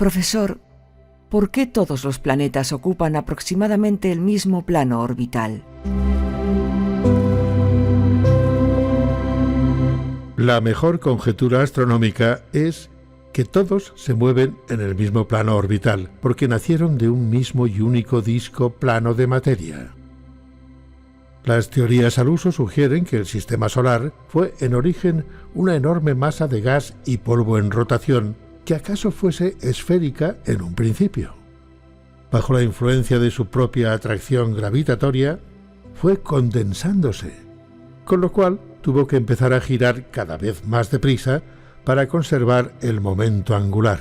Profesor, ¿por qué todos los planetas ocupan aproximadamente el mismo plano orbital? La mejor conjetura astronómica es que todos se mueven en el mismo plano orbital, porque nacieron de un mismo y único disco plano de materia. Las teorías al uso sugieren que el sistema solar fue en origen una enorme masa de gas y polvo en rotación, que acaso fuese esférica en un principio. Bajo la influencia de su propia atracción gravitatoria, fue condensándose, con lo cual tuvo que empezar a girar cada vez más deprisa para conservar el momento angular.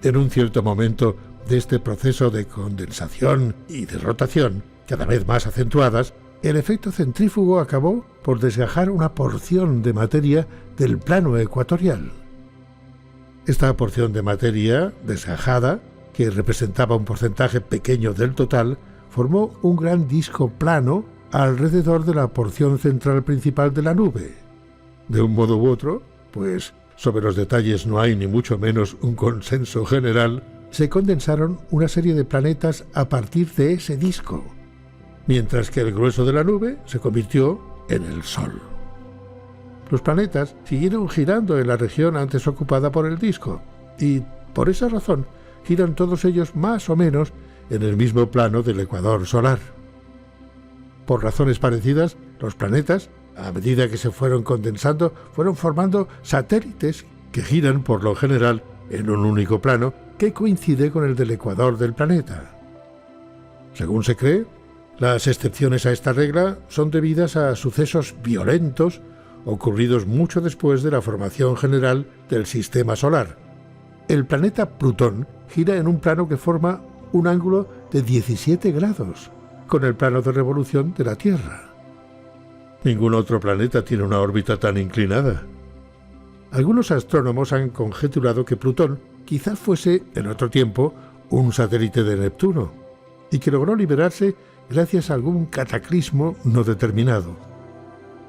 En un cierto momento de este proceso de condensación y de rotación, cada vez más acentuadas, el efecto centrífugo acabó por desgajar una porción de materia del plano ecuatorial. Esta porción de materia desgajada, que representaba un porcentaje pequeño del total, formó un gran disco plano alrededor de la porción central principal de la nube. De un modo u otro, pues sobre los detalles no hay ni mucho menos un consenso general, se condensaron una serie de planetas a partir de ese disco, mientras que el grueso de la nube se convirtió en el Sol. Los planetas siguieron girando en la región antes ocupada por el disco, y por esa razón giran todos ellos más o menos en el mismo plano del ecuador solar. por razones parecidas, los planetas, a medida que se fueron condensando, fueron formando satélites que giran por lo general en un único plano que coincide con el del ecuador del planeta. Según se cree, las excepciones a esta regla son debidas a sucesos violentos ocurridos mucho después de la formación general del Sistema Solar. El planeta Plutón gira en un plano que forma un ángulo de 17 grados con el plano de revolución de la Tierra. Ningún otro planeta tiene una órbita tan inclinada. Algunos astrónomos han conjeturado que Plutón quizás fuese, en otro tiempo, un satélite de Neptuno, y que logró liberarse gracias a algún cataclismo no determinado.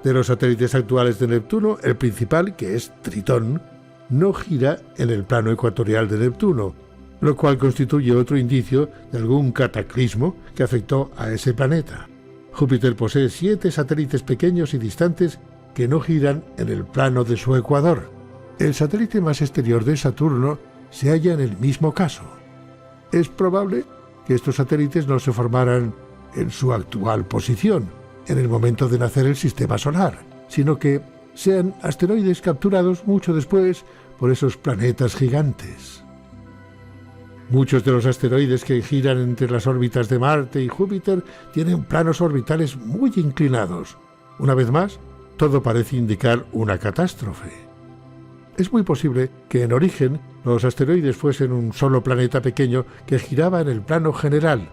De los satélites actuales de Neptuno, el principal, que es Tritón, no gira en el plano ecuatorial de Neptuno, lo cual constituye otro indicio de algún cataclismo que afectó a ese planeta. Júpiter posee 7 satélites pequeños y distantes que no giran en el plano de su ecuador. El satélite más exterior de Saturno se halla en el mismo caso. Es probable que estos satélites no se formaran en su actual posición, en el momento de nacer el Sistema Solar, sino que sean asteroides capturados mucho después por esos planetas gigantes. Muchos de los asteroides que giran entre las órbitas de Marte y Júpiter tienen planos orbitales muy inclinados. Una vez más, todo parece indicar una catástrofe. Es muy posible que en origen los asteroides fuesen un solo planeta pequeño que giraba en el plano general.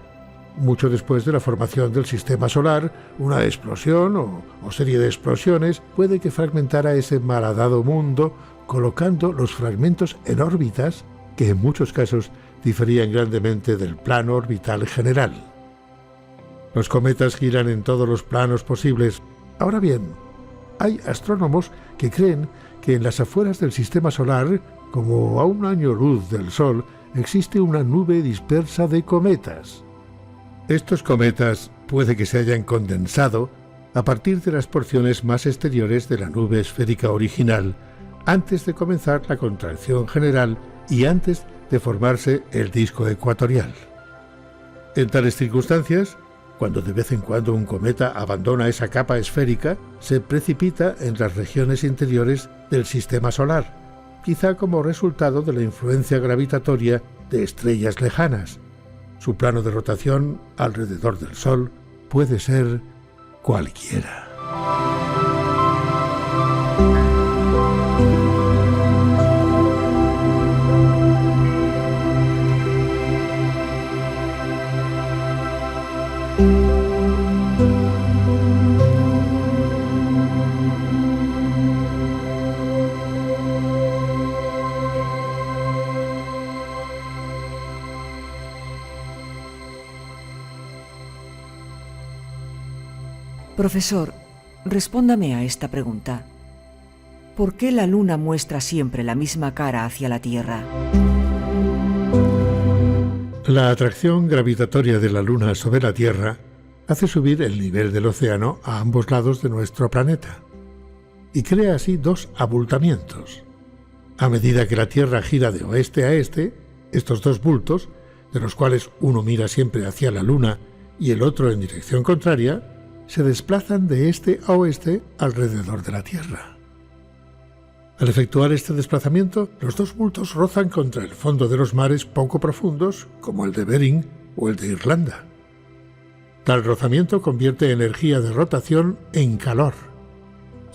Mucho después de la formación del Sistema Solar, una explosión o serie de explosiones puede que fragmentara ese malhadado mundo, colocando los fragmentos en órbitas que en muchos casos diferían grandemente del plano orbital general. Los cometas giran en todos los planos posibles. Ahora bien, hay astrónomos que creen que en las afueras del Sistema Solar, como a un año luz del Sol, existe una nube dispersa de cometas. Estos cometas puede que se hayan condensado a partir de las porciones más exteriores de la nube esférica original, antes de comenzar la contracción general y antes de formarse el disco ecuatorial. En tales circunstancias, cuando de vez en cuando un cometa abandona esa capa esférica, se precipita en las regiones interiores del Sistema Solar, quizá como resultado de la influencia gravitatoria de estrellas lejanas. Su plano de rotación alrededor del Sol puede ser cualquiera. Profesor, respóndame a esta pregunta. ¿Por qué la Luna muestra siempre la misma cara hacia la Tierra? La atracción gravitatoria de la Luna sobre la Tierra hace subir el nivel del océano a ambos lados de nuestro planeta y crea así dos abultamientos. A medida que la Tierra gira de oeste a este, estos dos bultos, de los cuales uno mira siempre hacia la Luna y el otro en dirección contraria, se desplazan de este a oeste alrededor de la Tierra. Al efectuar este desplazamiento, los dos bultos rozan contra el fondo de los mares poco profundos, como el de Bering o el de Irlanda. Tal rozamiento convierte energía de rotación en calor,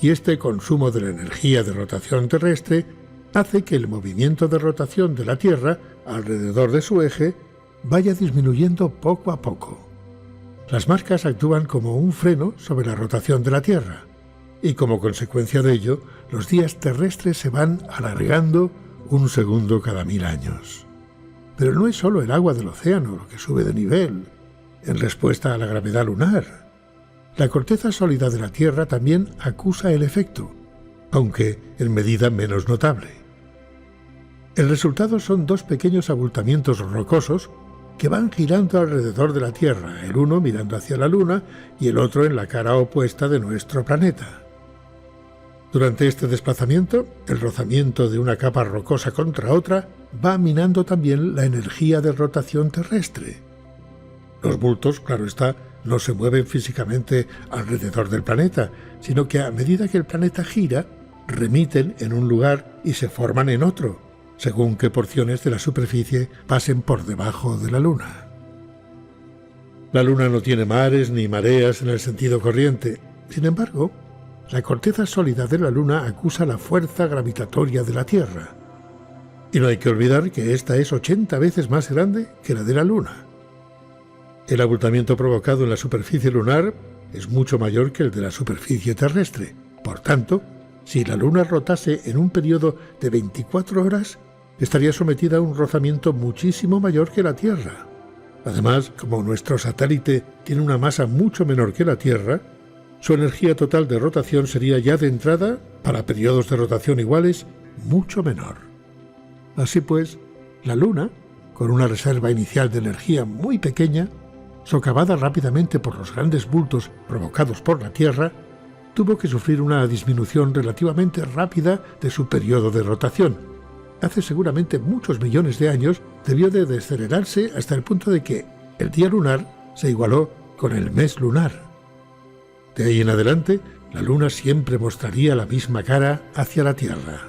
y este consumo de la energía de rotación terrestre hace que el movimiento de rotación de la Tierra alrededor de su eje vaya disminuyendo poco a poco. Las marcas actúan como un freno sobre la rotación de la Tierra, y como consecuencia de ello, los días terrestres se van alargando 1 segundo cada 1000 años. Pero no es solo el agua del océano lo que sube de nivel, en respuesta a la gravedad lunar. La corteza sólida de la Tierra también acusa el efecto, aunque en medida menos notable. El resultado son dos pequeños abultamientos rocosos que van girando alrededor de la Tierra, el uno mirando hacia la Luna y el otro en la cara opuesta de nuestro planeta. Durante este desplazamiento, el rozamiento de una capa rocosa contra otra va minando también la energía de rotación terrestre. Los bultos, claro está, no se mueven físicamente alrededor del planeta, sino que a medida que el planeta gira, remiten en un lugar y se forman en otro, según qué porciones de la superficie pasen por debajo de la Luna. La Luna no tiene mares ni mareas en el sentido corriente. Sin embargo, la corteza sólida de la Luna acusa la fuerza gravitatoria de la Tierra. Y no hay que olvidar que esta es 80 veces más grande que la de la Luna. El abultamiento provocado en la superficie lunar es mucho mayor que el de la superficie terrestre. Por tanto, si la Luna rotase en un periodo de 24 horas, estaría sometida a un rozamiento muchísimo mayor que la Tierra. Además, como nuestro satélite tiene una masa mucho menor que la Tierra, su energía total de rotación sería ya de entrada, para periodos de rotación iguales, mucho menor. Así pues, la Luna, con una reserva inicial de energía muy pequeña, socavada rápidamente por los grandes bultos provocados por la Tierra, tuvo que sufrir una disminución relativamente rápida de su periodo de rotación. Hace seguramente muchos millones de años debió de decelerarse hasta el punto de que el día lunar se igualó con el mes lunar. De ahí en adelante, la Luna siempre mostraría la misma cara hacia la Tierra.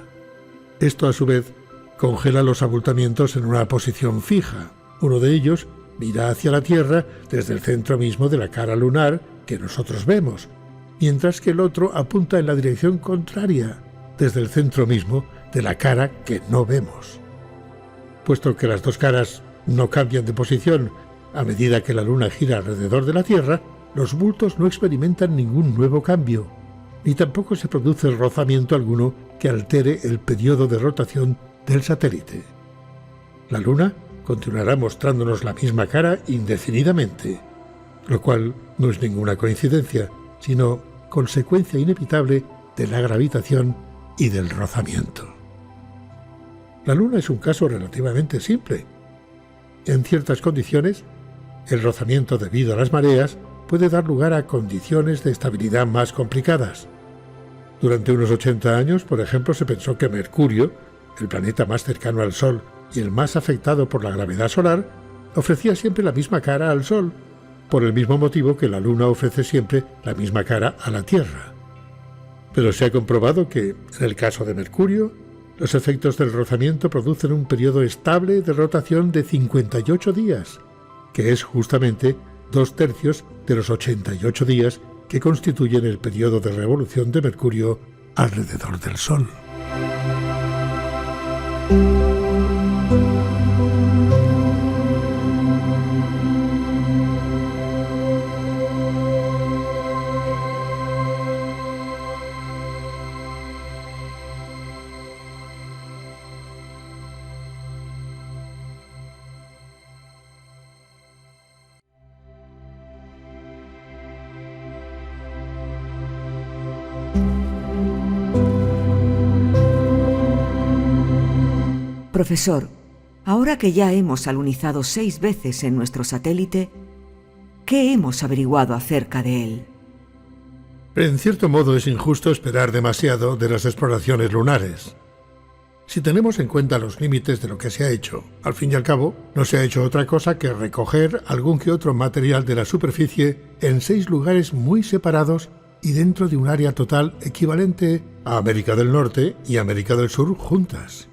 Esto, a su vez, congela los abultamientos en una posición fija. Uno de ellos mira hacia la Tierra desde el centro mismo de la cara lunar que nosotros vemos, mientras que el otro apunta en la dirección contraria, desde el centro mismo de la cara que no vemos. Puesto que las dos caras no cambian de posición a medida que la Luna gira alrededor de la Tierra, los bultos no experimentan ningún nuevo cambio, ni tampoco se produce rozamiento alguno que altere el periodo de rotación del satélite. La Luna continuará mostrándonos la misma cara indefinidamente, lo cual no es ninguna coincidencia, sino consecuencia inevitable de la gravitación y del rozamiento. La Luna es un caso relativamente simple. En ciertas condiciones, el rozamiento debido a las mareas puede dar lugar a condiciones de estabilidad más complicadas. Durante unos 80 años, por ejemplo, se pensó que Mercurio, el planeta más cercano al Sol y el más afectado por la gravedad solar, ofrecía siempre la misma cara al Sol, por el mismo motivo que la Luna ofrece siempre la misma cara a la Tierra. Pero se ha comprobado que, en el caso de Mercurio, los efectos del rozamiento producen un periodo estable de rotación de 58 días, que es justamente 2/3 de los 88 días que constituyen el periodo de revolución de Mercurio alrededor del Sol. Profesor, ahora que ya hemos alunizado 6 veces en nuestro satélite, ¿qué hemos averiguado acerca de él? En cierto modo es injusto esperar demasiado de las exploraciones lunares. Si tenemos en cuenta los límites de lo que se ha hecho, al fin y al cabo, no se ha hecho otra cosa que recoger algún que otro material de la superficie en 6 lugares muy separados y dentro de un área total equivalente a América del Norte y América del Sur juntas.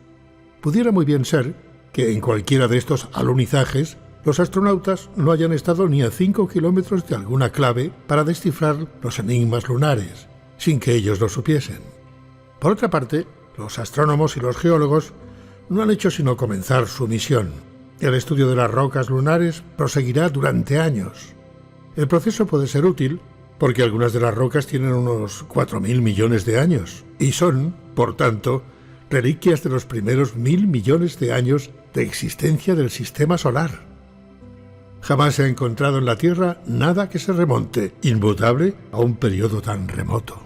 Pudiera muy bien ser que en cualquiera de estos alunizajes los astronautas no hayan estado ni a 5 kilómetros de alguna clave para descifrar los enigmas lunares, sin que ellos lo supiesen. Por otra parte, los astrónomos y los geólogos no han hecho sino comenzar su misión. El estudio de las rocas lunares proseguirá durante años. El proceso puede ser útil porque algunas de las rocas tienen unos 4.000 millones de años y son, por tanto, reliquias de los primeros 1.000 millones de años de existencia del sistema solar. Jamás se ha encontrado en la Tierra nada que se remonte, inmutable, a un periodo tan remoto.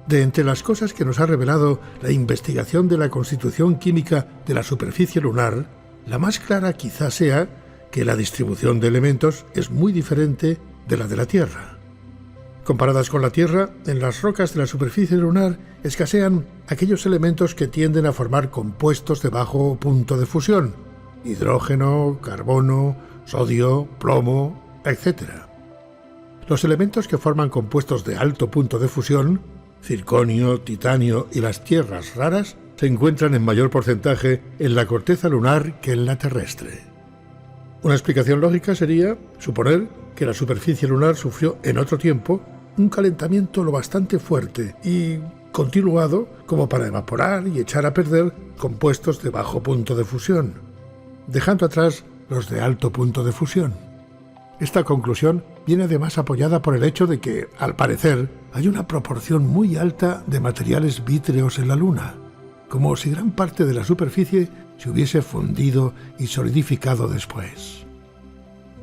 De entre las cosas que nos ha revelado la investigación de la constitución química de la superficie lunar, la más clara quizá sea que la distribución de elementos es muy diferente de la de la Tierra. Comparadas con la Tierra, en las rocas de la superficie lunar escasean aquellos elementos que tienden a formar compuestos de bajo punto de fusión: hidrógeno, carbono, sodio, plomo, etc. Los elementos que forman compuestos de alto punto de fusión, circonio, titanio y las tierras raras, se encuentran en mayor porcentaje en la corteza lunar que en la terrestre. Una explicación lógica sería suponer que la superficie lunar sufrió en otro tiempo un calentamiento lo bastante fuerte y continuado como para evaporar y echar a perder compuestos de bajo punto de fusión, dejando atrás los de alto punto de fusión. Esta conclusión viene además apoyada por el hecho de que, al parecer, hay una proporción muy alta de materiales vítreos en la Luna, como si gran parte de la superficie se hubiese fundido y solidificado después.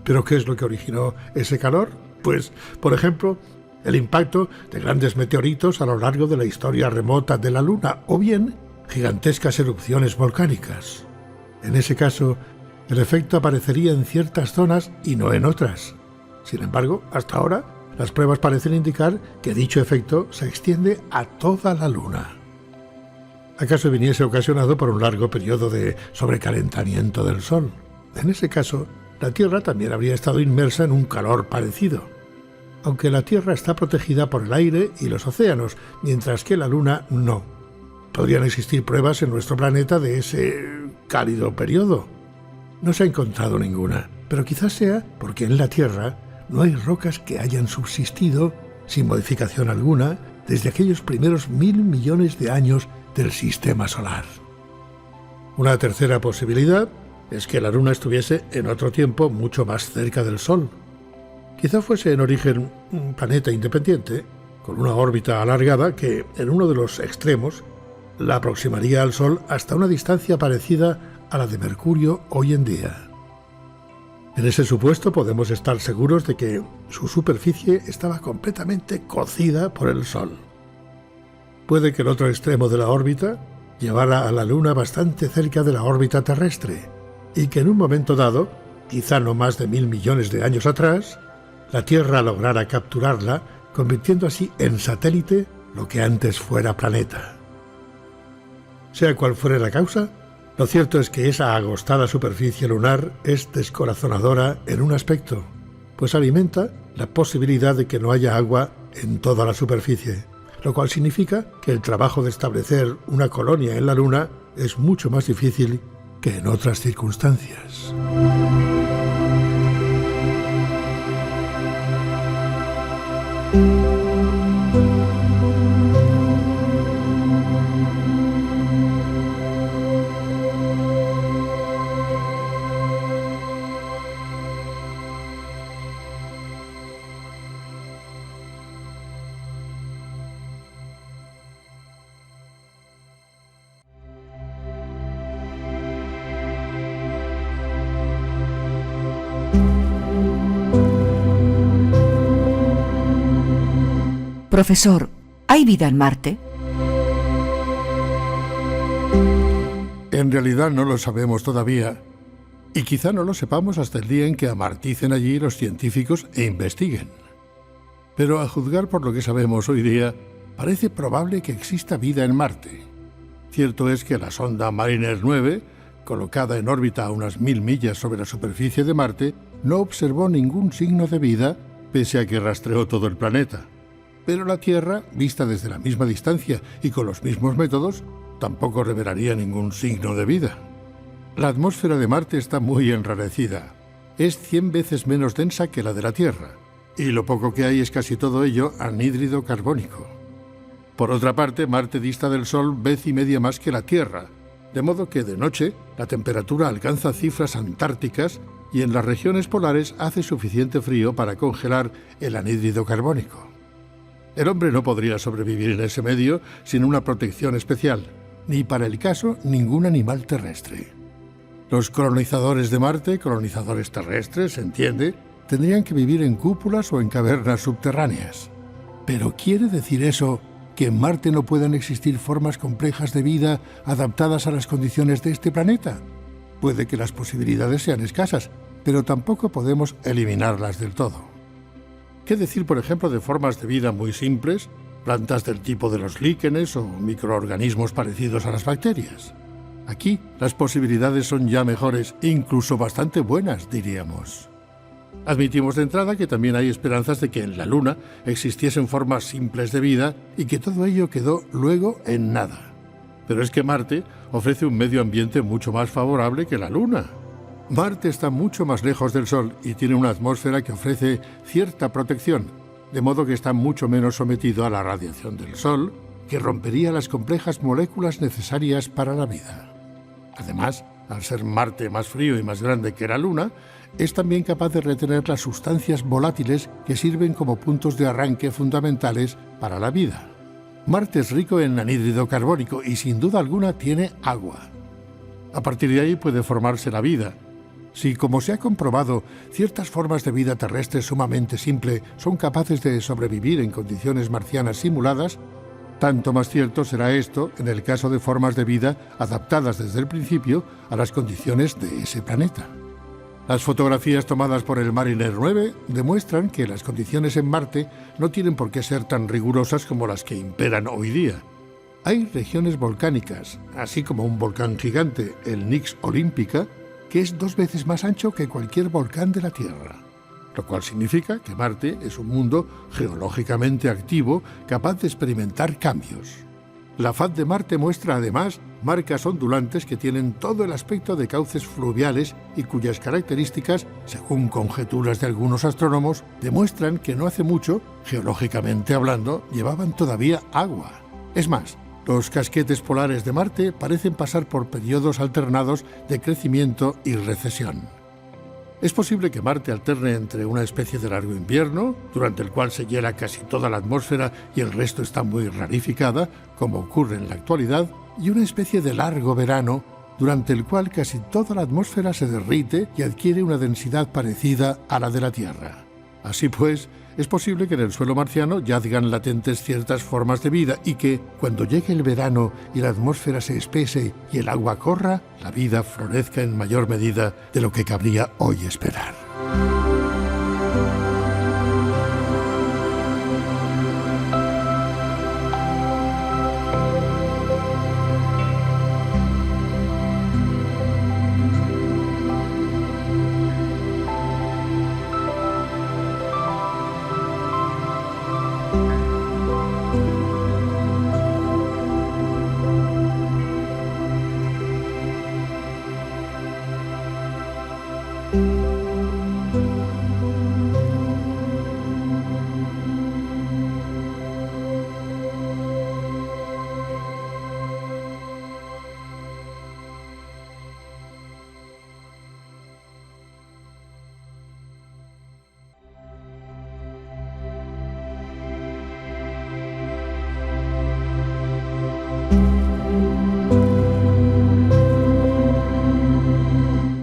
¿Pero qué es lo que originó ese calor? Pues, por ejemplo, el impacto de grandes meteoritos a lo largo de la historia remota de la Luna, o bien gigantescas erupciones volcánicas. En ese caso, el efecto aparecería en ciertas zonas y no en otras. Sin embargo, hasta ahora, las pruebas parecen indicar que dicho efecto se extiende a toda la Luna. ¿Acaso viniese ocasionado por un largo periodo de sobrecalentamiento del Sol? En ese caso, la Tierra también habría estado inmersa en un calor parecido. Aunque la Tierra está protegida por el aire y los océanos, mientras que la Luna no. Podrían existir pruebas en nuestro planeta de ese cálido periodo. No se ha encontrado ninguna, pero quizás sea porque en la Tierra no hay rocas que hayan subsistido, sin modificación alguna, desde aquellos primeros 1.000 millones de años del Sistema Solar. Una tercera posibilidad es que la Luna estuviese en otro tiempo mucho más cerca del Sol. Quizá fuese en origen un planeta independiente, con una órbita alargada que, en uno de los extremos, la aproximaría al Sol hasta una distancia parecida a la de Mercurio hoy en día. En ese supuesto podemos estar seguros de que su superficie estaba completamente cocida por el Sol. Puede que el otro extremo de la órbita llevara a la Luna bastante cerca de la órbita terrestre y que en un momento dado, quizá no más de 1.000 millones de años atrás, la Tierra lograra capturarla, convirtiendo así en satélite lo que antes fuera planeta. Sea cual fuere la causa, lo cierto es que esa agostada superficie lunar es descorazonadora en un aspecto, pues alimenta la posibilidad de que no haya agua en toda la superficie, lo cual significa que el trabajo de establecer una colonia en la Luna es mucho más difícil que en otras circunstancias. Profesor, ¿hay vida en Marte? En realidad no lo sabemos todavía, y quizá no lo sepamos hasta el día en que amarticen allí los científicos e investiguen. Pero a juzgar por lo que sabemos hoy día, parece probable que exista vida en Marte. Cierto es que la sonda Mariner 9, colocada en órbita a unas 1.000 millas sobre la superficie de Marte, no observó ningún signo de vida, pese a que rastreó todo el planeta. Pero la Tierra, vista desde la misma distancia y con los mismos métodos, tampoco revelaría ningún signo de vida. La atmósfera de Marte está muy enrarecida. Es 100 veces menos densa que la de la Tierra, y lo poco que hay es casi todo ello anhídrido carbónico. Por otra parte, Marte dista del Sol vez y media más que la Tierra, de modo que de noche la temperatura alcanza cifras antárticas y en las regiones polares hace suficiente frío para congelar el anhídrido carbónico. El hombre no podría sobrevivir en ese medio sin una protección especial, ni para el caso ningún animal terrestre. Los colonizadores de Marte, colonizadores terrestres, se entiende, tendrían que vivir en cúpulas o en cavernas subterráneas. ¿Pero quiere decir eso que en Marte no puedan existir formas complejas de vida adaptadas a las condiciones de este planeta? Puede que las posibilidades sean escasas, pero tampoco podemos eliminarlas del todo. ¿Qué decir, por ejemplo, de formas de vida muy simples, plantas del tipo de los líquenes o microorganismos parecidos a las bacterias? Aquí las posibilidades son ya mejores, incluso bastante buenas, diríamos. Admitimos de entrada que también hay esperanzas de que en la Luna existiesen formas simples de vida y que todo ello quedó luego en nada. Pero es que Marte ofrece un medio ambiente mucho más favorable que la Luna. Marte está mucho más lejos del Sol y tiene una atmósfera que ofrece cierta protección, de modo que está mucho menos sometido a la radiación del Sol, que rompería las complejas moléculas necesarias para la vida. Además, al ser Marte más frío y más grande que la Luna, es también capaz de retener las sustancias volátiles que sirven como puntos de arranque fundamentales para la vida. Marte es rico en anhídrido carbónico y sin duda alguna tiene agua. A partir de ahí puede formarse la vida. Si, como se ha comprobado, ciertas formas de vida terrestre sumamente simple son capaces de sobrevivir en condiciones marcianas simuladas, tanto más cierto será esto en el caso de formas de vida adaptadas desde el principio a las condiciones de ese planeta. Las fotografías tomadas por el Mariner 9 demuestran que las condiciones en Marte no tienen por qué ser tan rigurosas como las que imperan hoy día. Hay regiones volcánicas, así como un volcán gigante, el Nix Olympica, que es 2 veces más ancho que cualquier volcán de la Tierra, lo cual significa que Marte es un mundo geológicamente activo capaz de experimentar cambios. La faz de Marte muestra además marcas ondulantes que tienen todo el aspecto de cauces fluviales y cuyas características, según conjeturas de algunos astrónomos, demuestran que no hace mucho, geológicamente hablando, llevaban todavía agua. Es más, los casquetes polares de Marte parecen pasar por periodos alternados de crecimiento y recesión. Es posible que Marte alterne entre una especie de largo invierno, durante el cual se hiela casi toda la atmósfera y el resto está muy rarificada, como ocurre en la actualidad, y una especie de largo verano, durante el cual casi toda la atmósfera se derrite y adquiere una densidad parecida a la de la Tierra. Así pues, es posible que en el suelo marciano yazgan latentes ciertas formas de vida y que, cuando llegue el verano y la atmósfera se espese y el agua corra, la vida florezca en mayor medida de lo que cabría hoy esperar.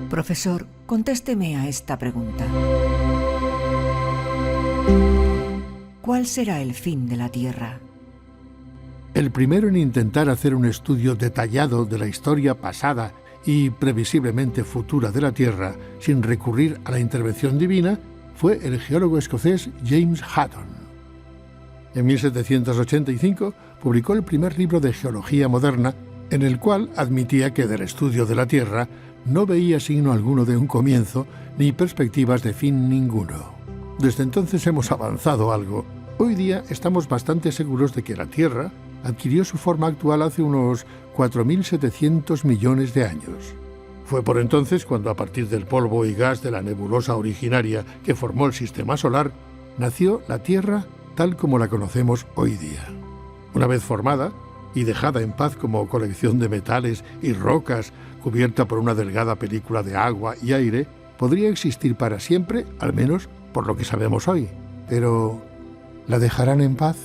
Profesor, contésteme a esta pregunta. ¿Cuál será el fin de la Tierra? El primero en intentar hacer un estudio detallado de la historia pasada y previsiblemente futura de la Tierra sin recurrir a la intervención divina fue el geólogo escocés James Hutton. En 1785 publicó el primer libro de geología moderna, en el cual admitía que del estudio de la Tierra no veía signo alguno de un comienzo ni perspectivas de fin ninguno. Desde entonces hemos avanzado algo. Hoy día estamos bastante seguros de que la Tierra adquirió su forma actual hace unos 4.700 millones de años. Fue por entonces cuando, a partir del polvo y gas de la nebulosa originaria que formó el sistema solar, nació la Tierra tal como la conocemos hoy día. Una vez formada y dejada en paz como colección de metales y rocas cubierta por una delgada película de agua y aire, podría existir para siempre, al menos por lo que sabemos hoy. Pero, ¿la dejarán en paz?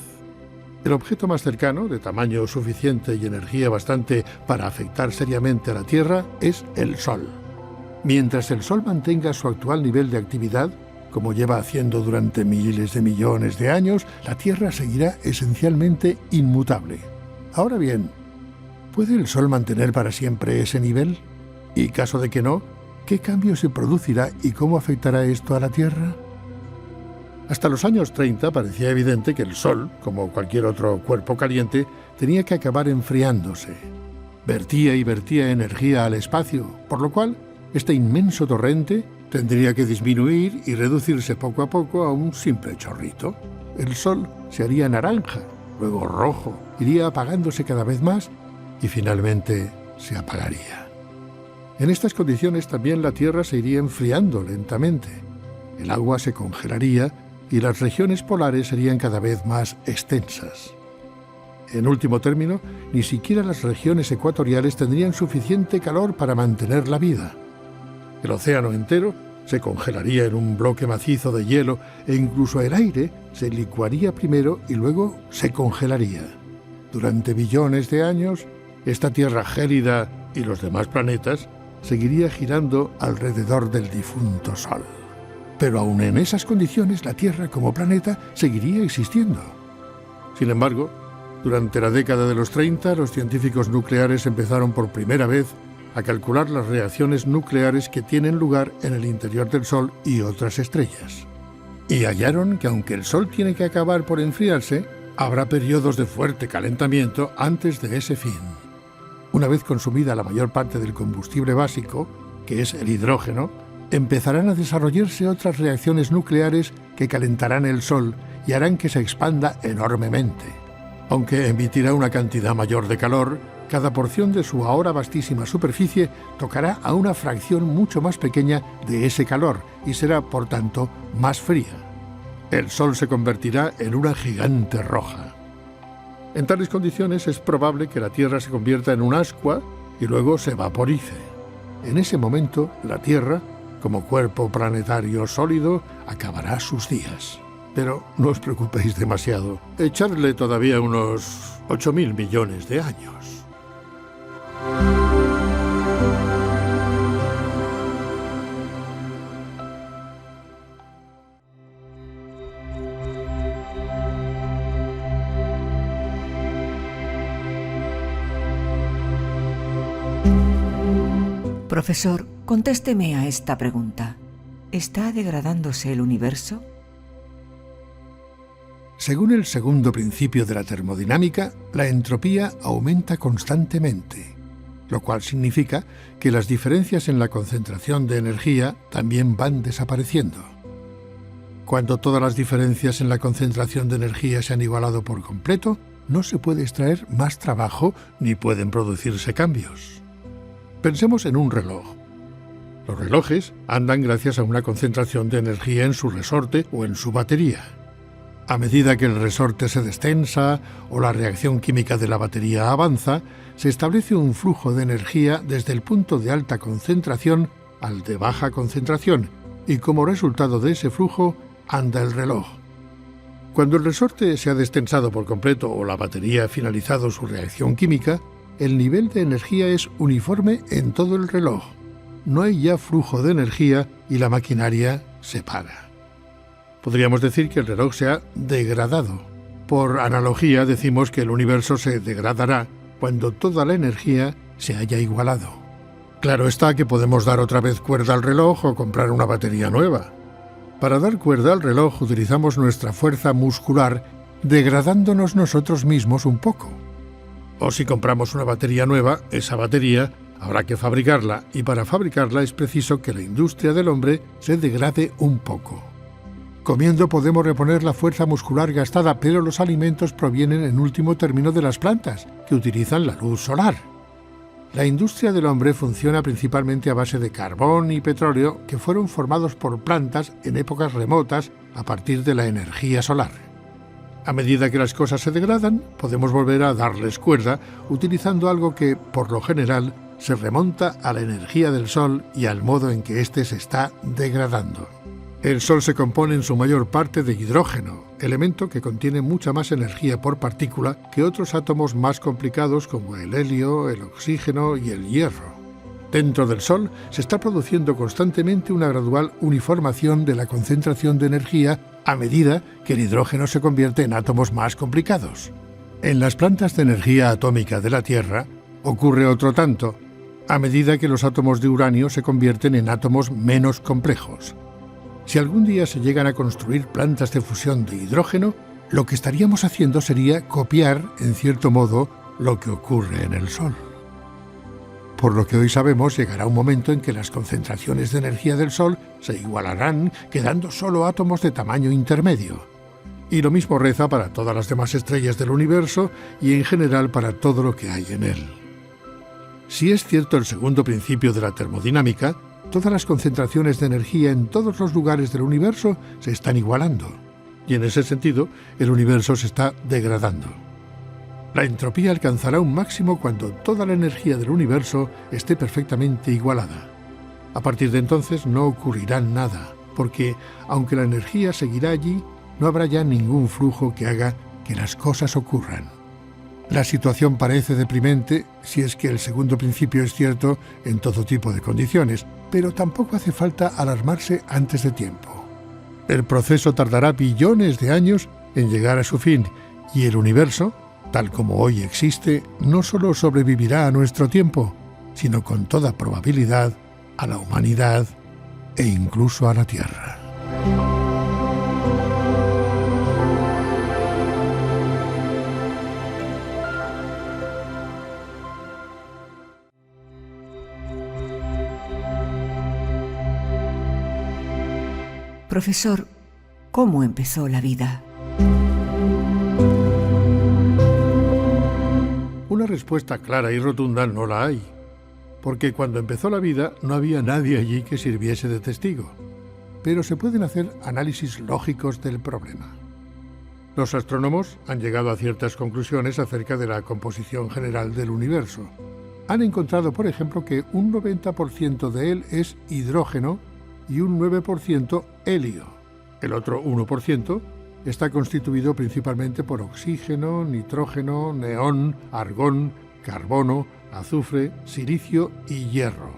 El objeto más cercano, de tamaño suficiente y energía bastante para afectar seriamente a la Tierra, es el Sol. Mientras el Sol mantenga su actual nivel de actividad, como lleva haciendo durante miles de millones de años, la Tierra seguirá esencialmente inmutable. Ahora bien, ¿puede el Sol mantener para siempre ese nivel? Y caso de que no, ¿qué cambio se producirá y cómo afectará esto a la Tierra? Hasta los años 30 parecía evidente que el Sol, como cualquier otro cuerpo caliente, tenía que acabar enfriándose. Vertía y vertía energía al espacio, por lo cual este inmenso torrente tendría que disminuir y reducirse poco a poco a un simple chorrito. El Sol se haría naranja, luego rojo, iría apagándose cada vez más y finalmente se apagaría. En estas condiciones también la Tierra se iría enfriando lentamente. El agua se congelaría y las regiones polares serían cada vez más extensas. En último término, ni siquiera las regiones ecuatoriales tendrían suficiente calor para mantener la vida. El océano entero se congelaría en un bloque macizo de hielo e incluso el aire se licuaría primero y luego se congelaría. Durante billones de años, esta Tierra gélida y los demás planetas seguiría girando alrededor del difunto Sol. Pero aun en esas condiciones, la Tierra como planeta seguiría existiendo. Sin embargo, durante la década de los 30, los científicos nucleares empezaron por primera vez a calcular las reacciones nucleares que tienen lugar en el interior del Sol y otras estrellas. Y hallaron que aunque el Sol tiene que acabar por enfriarse, habrá periodos de fuerte calentamiento antes de ese fin. Una vez consumida la mayor parte del combustible básico, que es el hidrógeno, empezarán a desarrollarse otras reacciones nucleares que calentarán el Sol y harán que se expanda enormemente. Aunque emitirá una cantidad mayor de calor, cada porción de su ahora vastísima superficie tocará a una fracción mucho más pequeña de ese calor y será, por tanto, más fría. El Sol se convertirá en una gigante roja. En tales condiciones es probable que la Tierra se convierta en un ascua y luego se vaporice. En ese momento, la Tierra, como cuerpo planetario sólido, acabará sus días. Pero no os preocupéis demasiado. Echadle todavía unos 8.000 millones de años. Profesor, contésteme a esta pregunta. ¿Está degradándose el universo? Según el segundo principio de la termodinámica, la entropía aumenta constantemente, lo cual significa que las diferencias en la concentración de energía también van desapareciendo. Cuando todas las diferencias en la concentración de energía se han igualado por completo, no se puede extraer más trabajo ni pueden producirse cambios. Pensemos en un reloj. Los relojes andan gracias a una concentración de energía en su resorte o en su batería. A medida que el resorte se destensa o la reacción química de la batería avanza, se establece un flujo de energía desde el punto de alta concentración al de baja concentración y como resultado de ese flujo anda el reloj. Cuando el resorte se ha destensado por completo o la batería ha finalizado su reacción química, el nivel de energía es uniforme en todo el reloj. No hay ya flujo de energía y la maquinaria se para. Podríamos decir que el reloj se ha degradado. Por analogía decimos que el universo se degradará cuando toda la energía se haya igualado. Claro está que podemos dar otra vez cuerda al reloj o comprar una batería nueva. Para dar cuerda al reloj utilizamos nuestra fuerza muscular degradándonos nosotros mismos un poco. O si compramos una batería nueva, esa batería habrá que fabricarla y para fabricarla es preciso que la industria del hombre se degrade un poco. Comiendo podemos reponer la fuerza muscular gastada, pero los alimentos provienen en último término de las plantas, que utilizan la luz solar. La industria del hombre funciona principalmente a base de carbón y petróleo que fueron formados por plantas en épocas remotas a partir de la energía solar. A medida que las cosas se degradan, podemos volver a darles cuerda utilizando algo que, por lo general, se remonta a la energía del Sol y al modo en que éste se está degradando. El Sol se compone en su mayor parte de hidrógeno, elemento que contiene mucha más energía por partícula que otros átomos más complicados como el helio, el oxígeno y el hierro. Dentro del Sol se está produciendo constantemente una gradual uniformación de la concentración de energía a medida que el hidrógeno se convierte en átomos más complicados. En las plantas de energía atómica de la Tierra ocurre otro tanto, a medida que los átomos de uranio se convierten en átomos menos complejos. Si algún día se llegan a construir plantas de fusión de hidrógeno, lo que estaríamos haciendo sería copiar, en cierto modo, lo que ocurre en el Sol. por lo que hoy sabemos llegará un momento en que las concentraciones de energía del Sol se igualarán, quedando solo átomos de tamaño intermedio. Y lo mismo reza para todas las demás estrellas del universo y en general para todo lo que hay en él. Si es cierto el segundo principio de la termodinámica, todas las concentraciones de energía en todos los lugares del universo se están igualando, y en ese sentido el universo se está degradando. La entropía alcanzará un máximo cuando toda la energía del universo esté perfectamente igualada. A partir de entonces no ocurrirá nada, porque aunque la energía seguirá allí, no habrá ya ningún flujo que haga que las cosas ocurran. La situación parece deprimente si es que el segundo principio es cierto en todo tipo de condiciones, pero tampoco hace falta alarmarse antes de tiempo. El proceso tardará billones de años en llegar a su fin, y el universo, tal como hoy existe, no solo sobrevivirá a nuestro tiempo, sino con toda probabilidad a la humanidad e incluso a la Tierra. Profesor, ¿cómo empezó la vida? Una respuesta clara y rotunda no la hay, porque cuando empezó la vida no había nadie allí que sirviese de testigo, pero se pueden hacer análisis lógicos del problema. Los astrónomos han llegado a ciertas conclusiones acerca de la composición general del universo. Han encontrado, por ejemplo, que un 90% de él es hidrógeno y un 9% helio. El otro 1% está constituido principalmente por oxígeno, nitrógeno, neón, argón, carbono, azufre, silicio y hierro.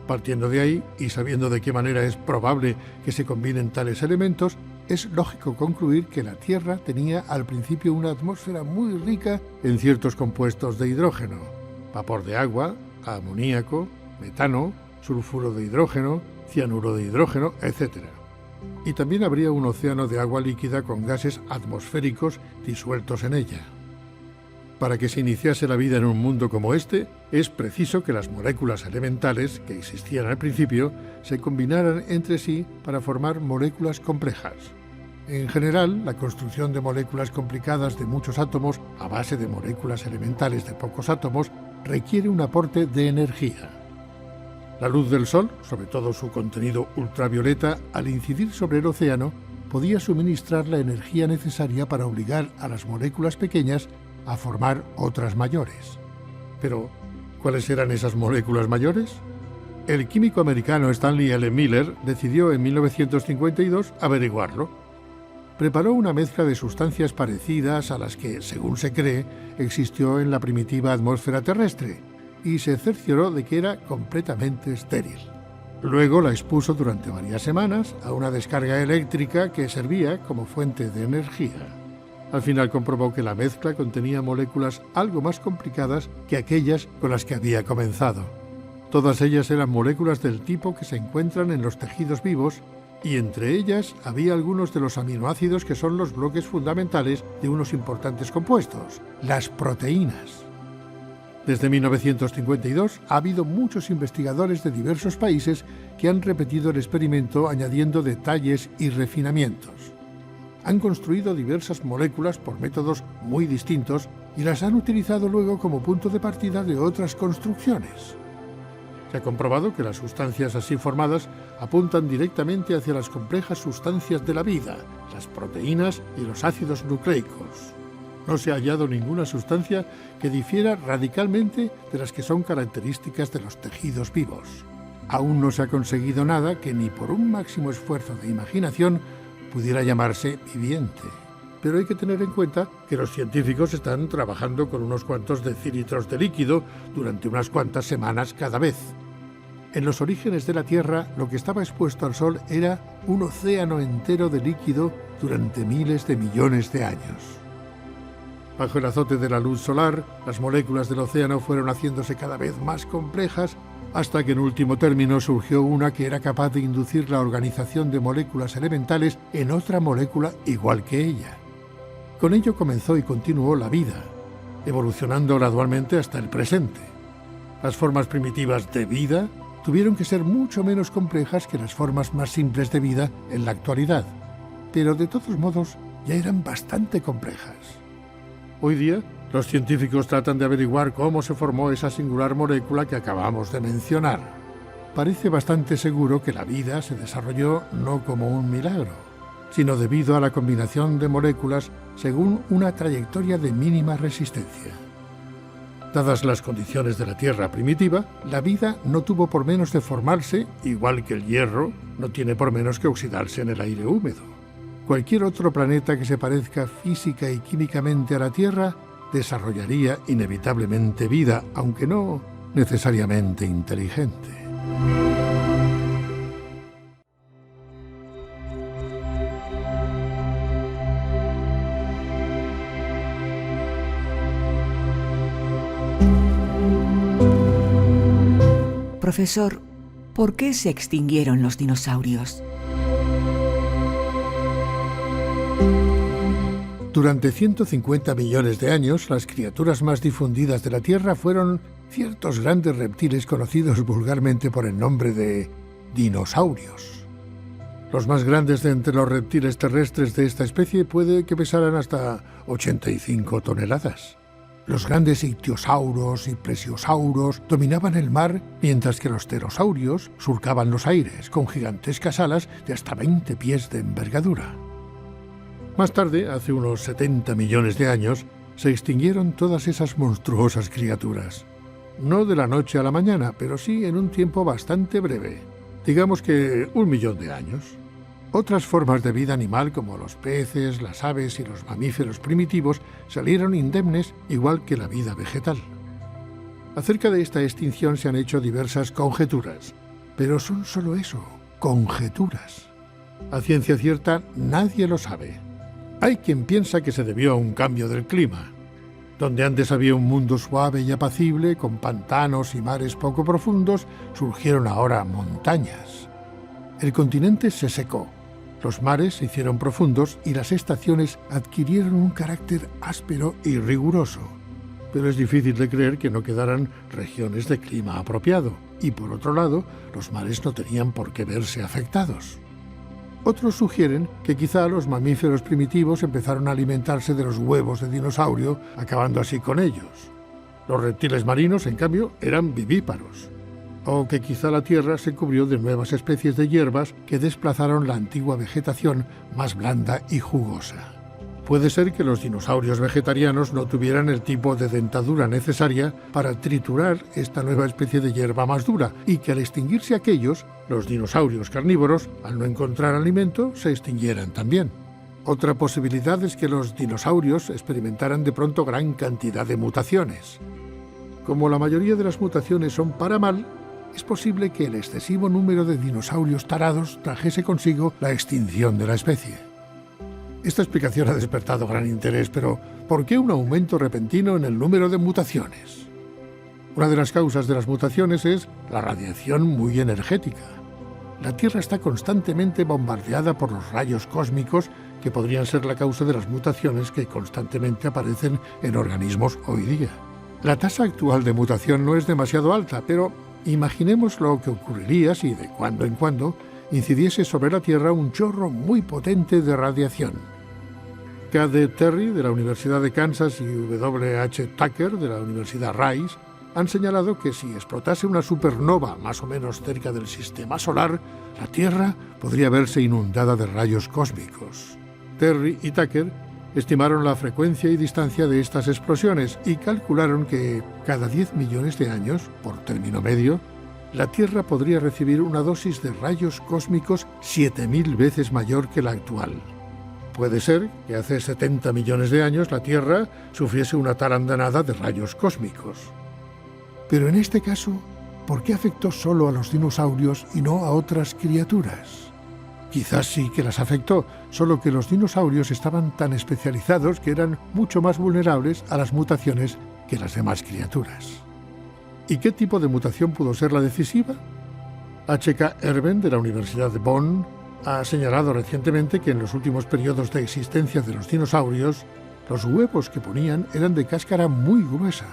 Partiendo de ahí, y sabiendo de qué manera es probable que se combinen tales elementos, es lógico concluir que la Tierra tenía al principio una atmósfera muy rica en ciertos compuestos de hidrógeno: vapor de agua, amoníaco, metano, sulfuro de hidrógeno, cianuro de hidrógeno, etc. Y también habría un océano de agua líquida con gases atmosféricos disueltos en ella. Para que se iniciase la vida en un mundo como este, es preciso que las moléculas elementales que existían al principio se combinaran entre sí para formar moléculas complejas. En general, la construcción de moléculas complicadas de muchos átomos a base de moléculas elementales de pocos átomos requiere un aporte de energía. La luz del Sol, sobre todo su contenido ultravioleta, al incidir sobre el océano, podía suministrar la energía necesaria para obligar a las moléculas pequeñas a formar otras mayores. Pero, ¿cuáles eran esas moléculas mayores? El químico americano Stanley L. Miller decidió en 1952 averiguarlo. Preparó una mezcla de sustancias parecidas a las que, según se cree, existió en la primitiva atmósfera terrestre, y se cercioró de que era completamente estéril. Luego la expuso durante varias semanas a una descarga eléctrica que servía como fuente de energía. Al final comprobó que la mezcla contenía moléculas algo más complicadas que aquellas con las que había comenzado. Todas ellas eran moléculas del tipo que se encuentran en los tejidos vivos, y entre ellas había algunos de los aminoácidos que son los bloques fundamentales de unos importantes compuestos, las proteínas. Desde 1952 ha habido muchos investigadores de diversos países que han repetido el experimento añadiendo detalles y refinamientos. Han construido diversas moléculas por métodos muy distintos y las han utilizado luego como punto de partida de otras construcciones. Se ha comprobado que las sustancias así formadas apuntan directamente hacia las complejas sustancias de la vida, las proteínas y los ácidos nucleicos. No se ha hallado ninguna sustancia que difiera radicalmente de las que son características de los tejidos vivos. Aún no se ha conseguido nada que ni por un máximo esfuerzo de imaginación pudiera llamarse viviente. Pero hay que tener en cuenta que los científicos están trabajando con unos cuantos decilitros de líquido durante unas cuantas semanas cada vez. En los orígenes de la Tierra, lo que estaba expuesto al Sol era un océano entero de líquido durante miles de millones de años. Bajo el azote de la luz solar, las moléculas del océano fueron haciéndose cada vez más complejas, hasta que en último término surgió una que era capaz de inducir la organización de moléculas elementales en otra molécula igual que ella. Con ello comenzó y continuó la vida, evolucionando gradualmente hasta el presente. Las formas primitivas de vida tuvieron que ser mucho menos complejas que las formas más simples de vida en la actualidad, pero de todos modos ya eran bastante complejas. Hoy día, los científicos tratan de averiguar cómo se formó esa singular molécula que acabamos de mencionar. Parece bastante seguro que la vida se desarrolló no como un milagro, sino debido a la combinación de moléculas según una trayectoria de mínima resistencia. Dadas las condiciones de la Tierra primitiva, la vida no tuvo por menos de formarse, igual que el hierro no tiene por menos que oxidarse en el aire húmedo. Cualquier otro planeta que se parezca física y químicamente a la Tierra desarrollaría inevitablemente vida, aunque no necesariamente inteligente. Profesor, ¿por qué se extinguieron los dinosaurios? Durante 150 millones de años, las criaturas más difundidas de la Tierra fueron ciertos grandes reptiles conocidos vulgarmente por el nombre de dinosaurios. Los más grandes de entre los reptiles terrestres de esta especie puede que pesaran hasta 85 toneladas. Los grandes ictiosauros y plesiosauros dominaban el mar, mientras que los pterosaurios surcaban los aires con gigantescas alas de hasta 20 pies de envergadura. Más tarde, hace unos 70 millones de años, se extinguieron todas esas monstruosas criaturas. No de la noche a la mañana, pero sí en un tiempo bastante breve, digamos que 1 millón de años. Otras formas de vida animal como los peces, las aves y los mamíferos primitivos salieron indemnes igual que la vida vegetal. Acerca de esta extinción se han hecho diversas conjeturas, pero son solo eso, conjeturas. A ciencia cierta nadie lo sabe. Hay quien piensa que se debió a un cambio del clima. Donde antes había un mundo suave y apacible, con pantanos y mares poco profundos, surgieron ahora montañas. El continente se secó. Los mares se hicieron profundos y las estaciones adquirieron un carácter áspero y riguroso. Pero es difícil de creer que no quedaran regiones de clima apropiado. Y por otro lado, los mares no tenían por qué verse afectados. Otros sugieren que quizá los mamíferos primitivos empezaron a alimentarse de los huevos de dinosaurio, acabando así con ellos. Los reptiles marinos, en cambio, eran vivíparos. O que quizá la Tierra se cubrió de nuevas especies de hierbas que desplazaron la antigua vegetación más blanda y jugosa. Puede ser que los dinosaurios vegetarianos no tuvieran el tipo de dentadura necesaria para triturar esta nueva especie de hierba más dura y que al extinguirse aquellos, los dinosaurios carnívoros, al no encontrar alimento, se extinguieran también. Otra posibilidad es que los dinosaurios experimentaran de pronto gran cantidad de mutaciones. Como la mayoría de las mutaciones son para mal, es posible que el excesivo número de dinosaurios tarados trajese consigo la extinción de la especie. Esta explicación ha despertado gran interés, pero ¿por qué un aumento repentino en el número de mutaciones? Una de las causas de las mutaciones es la radiación muy energética. La Tierra está constantemente bombardeada por los rayos cósmicos que podrían ser la causa de las mutaciones que constantemente aparecen en organismos hoy día. La tasa actual de mutación no es demasiado alta, pero imaginemos lo que ocurriría si de cuando en cuando incidiese sobre la Tierra un chorro muy potente de radiación. K.D. Terry, de la Universidad de Kansas, y W.H. Tucker, de la Universidad Rice, han señalado que si explotase una supernova más o menos cerca del sistema solar, la Tierra podría verse inundada de rayos cósmicos. Terry y Tucker estimaron la frecuencia y distancia de estas explosiones y calcularon que cada 10 millones de años, por término medio, la Tierra podría recibir una dosis de rayos cósmicos 7.000 veces mayor que la actual. Puede ser que hace 70 millones de años la Tierra sufriese una tal andanada de rayos cósmicos. Pero en este caso, ¿por qué afectó solo a los dinosaurios y no a otras criaturas? Quizás sí que las afectó, solo que los dinosaurios estaban tan especializados que eran mucho más vulnerables a las mutaciones que las demás criaturas. ¿Y qué tipo de mutación pudo ser la decisiva? H.K. Erben, de la Universidad de Bonn, ha señalado recientemente que en los últimos periodos de existencia de los dinosaurios, los huevos que ponían eran de cáscara muy gruesa.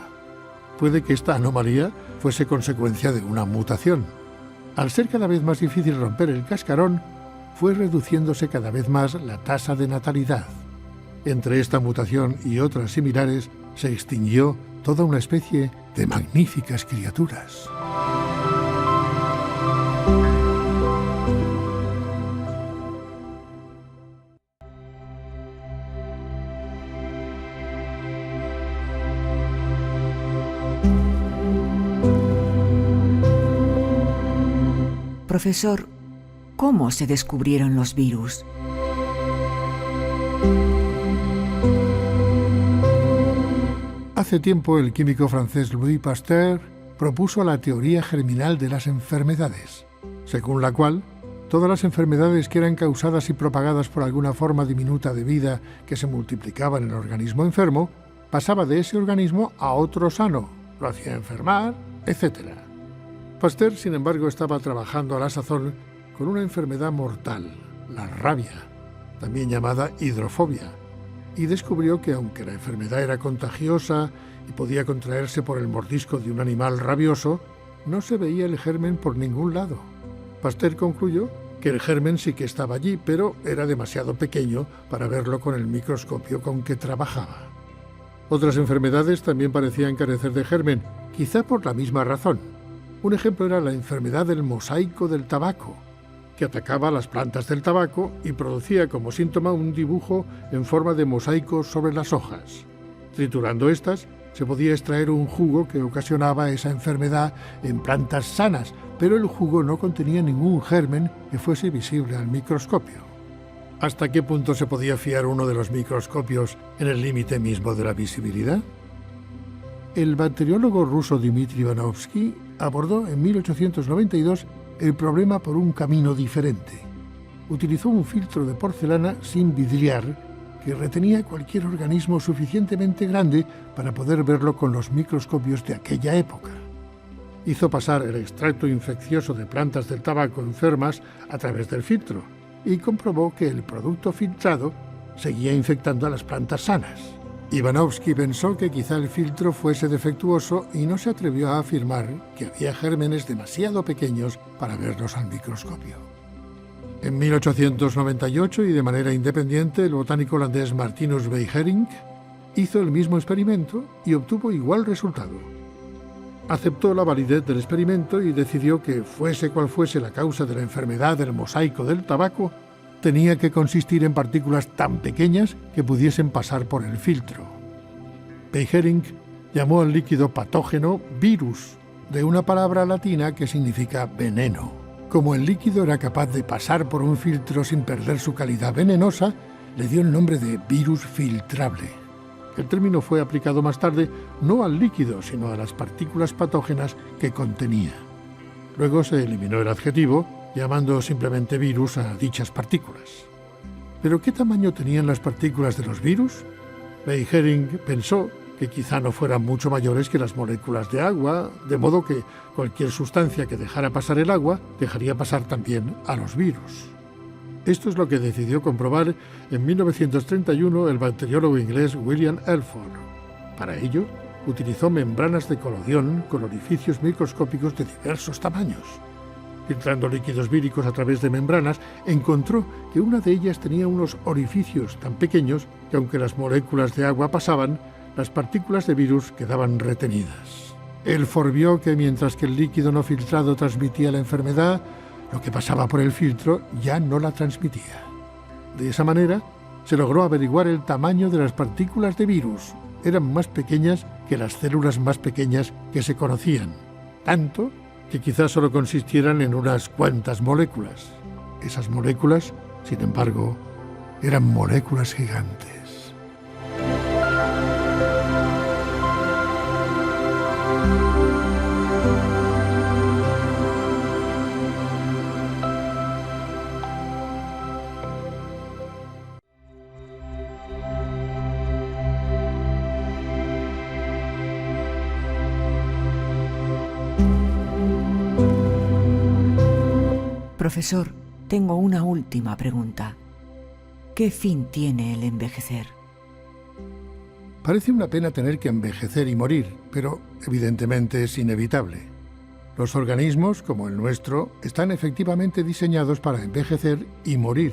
Puede que esta anomalía fuese consecuencia de una mutación. Al ser cada vez más difícil romper el cascarón, fue reduciéndose cada vez más la tasa de natalidad. Entre esta mutación y otras similares se extinguió toda una especie de magníficas criaturas. Profesor, ¿cómo se descubrieron los virus? Hace tiempo el químico francés Louis Pasteur propuso la teoría germinal de las enfermedades, según la cual todas las enfermedades que eran causadas y propagadas por alguna forma diminuta de vida que se multiplicaba en el organismo enfermo, pasaba de ese organismo a otro sano, lo hacía enfermar, etc. Pasteur, sin embargo, estaba trabajando a la sazón con una enfermedad mortal, la rabia, también llamada hidrofobia, y descubrió que aunque la enfermedad era contagiosa y podía contraerse por el mordisco de un animal rabioso, no se veía el germen por ningún lado. Pasteur concluyó que el germen sí que estaba allí, pero era demasiado pequeño para verlo con el microscopio con que trabajaba. Otras enfermedades también parecían carecer de germen, quizá por la misma razón. Un ejemplo era la enfermedad del mosaico del tabaco, que atacaba las plantas del tabaco y producía como síntoma un dibujo en forma de mosaico sobre las hojas. Triturando estas, se podía extraer un jugo que ocasionaba esa enfermedad en plantas sanas, pero el jugo no contenía ningún germen que fuese visible al microscopio. ¿Hasta qué punto se podía fiar uno de los microscopios en el límite mismo de la visibilidad? El bacteriólogo ruso Dmitry Ivanovsky abordó en 1892 el problema por un camino diferente. Utilizó un filtro de porcelana sin vidriar que retenía cualquier organismo suficientemente grande para poder verlo con los microscopios de aquella época. Hizo pasar el extracto infeccioso de plantas del tabaco enfermas a través del filtro y comprobó que el producto filtrado seguía infectando a las plantas sanas. Ivanovsky pensó que quizá el filtro fuese defectuoso y no se atrevió a afirmar que había gérmenes demasiado pequeños para verlos al microscopio. En 1898, y de manera independiente, el botánico holandés Martinus Beijerinck hizo el mismo experimento y obtuvo igual resultado. Aceptó la validez del experimento y decidió que, fuese cual fuese la causa de la enfermedad del mosaico del tabaco, tenía que consistir en partículas tan pequeñas que pudiesen pasar por el filtro. Beijerinck llamó al líquido patógeno virus, de una palabra latina que significa veneno. Como el líquido era capaz de pasar por un filtro sin perder su calidad venenosa, le dio el nombre de virus filtrable. El término fue aplicado más tarde no al líquido, sino a las partículas patógenas que contenía. Luego se eliminó el adjetivo, llamando simplemente virus a dichas partículas. ¿Pero qué tamaño tenían las partículas de los virus? Beijerinck pensó que quizá no fueran mucho mayores que las moléculas de agua, de modo que cualquier sustancia que dejara pasar el agua dejaría pasar también a los virus. Esto es lo que decidió comprobar en 1931 el bacteriólogo inglés William Elford. Para ello, utilizó membranas de colodión con orificios microscópicos de diversos tamaños. Filtrando líquidos víricos a través de membranas, encontró que una de ellas tenía unos orificios tan pequeños que, aunque las moléculas de agua pasaban, las partículas de virus quedaban retenidas. Elford vio que mientras que el líquido no filtrado transmitía la enfermedad, lo que pasaba por el filtro ya no la transmitía. De esa manera, se logró averiguar el tamaño de las partículas de virus. Eran más pequeñas que las células más pequeñas que se conocían, tanto que quizás solo consistieran en unas cuantas moléculas. Esas moléculas, sin embargo, eran moléculas gigantes. Profesor, tengo una última pregunta. ¿Qué fin tiene el envejecer? Parece una pena tener que envejecer y morir, pero evidentemente es inevitable. Los organismos, como el nuestro, están efectivamente diseñados para envejecer y morir,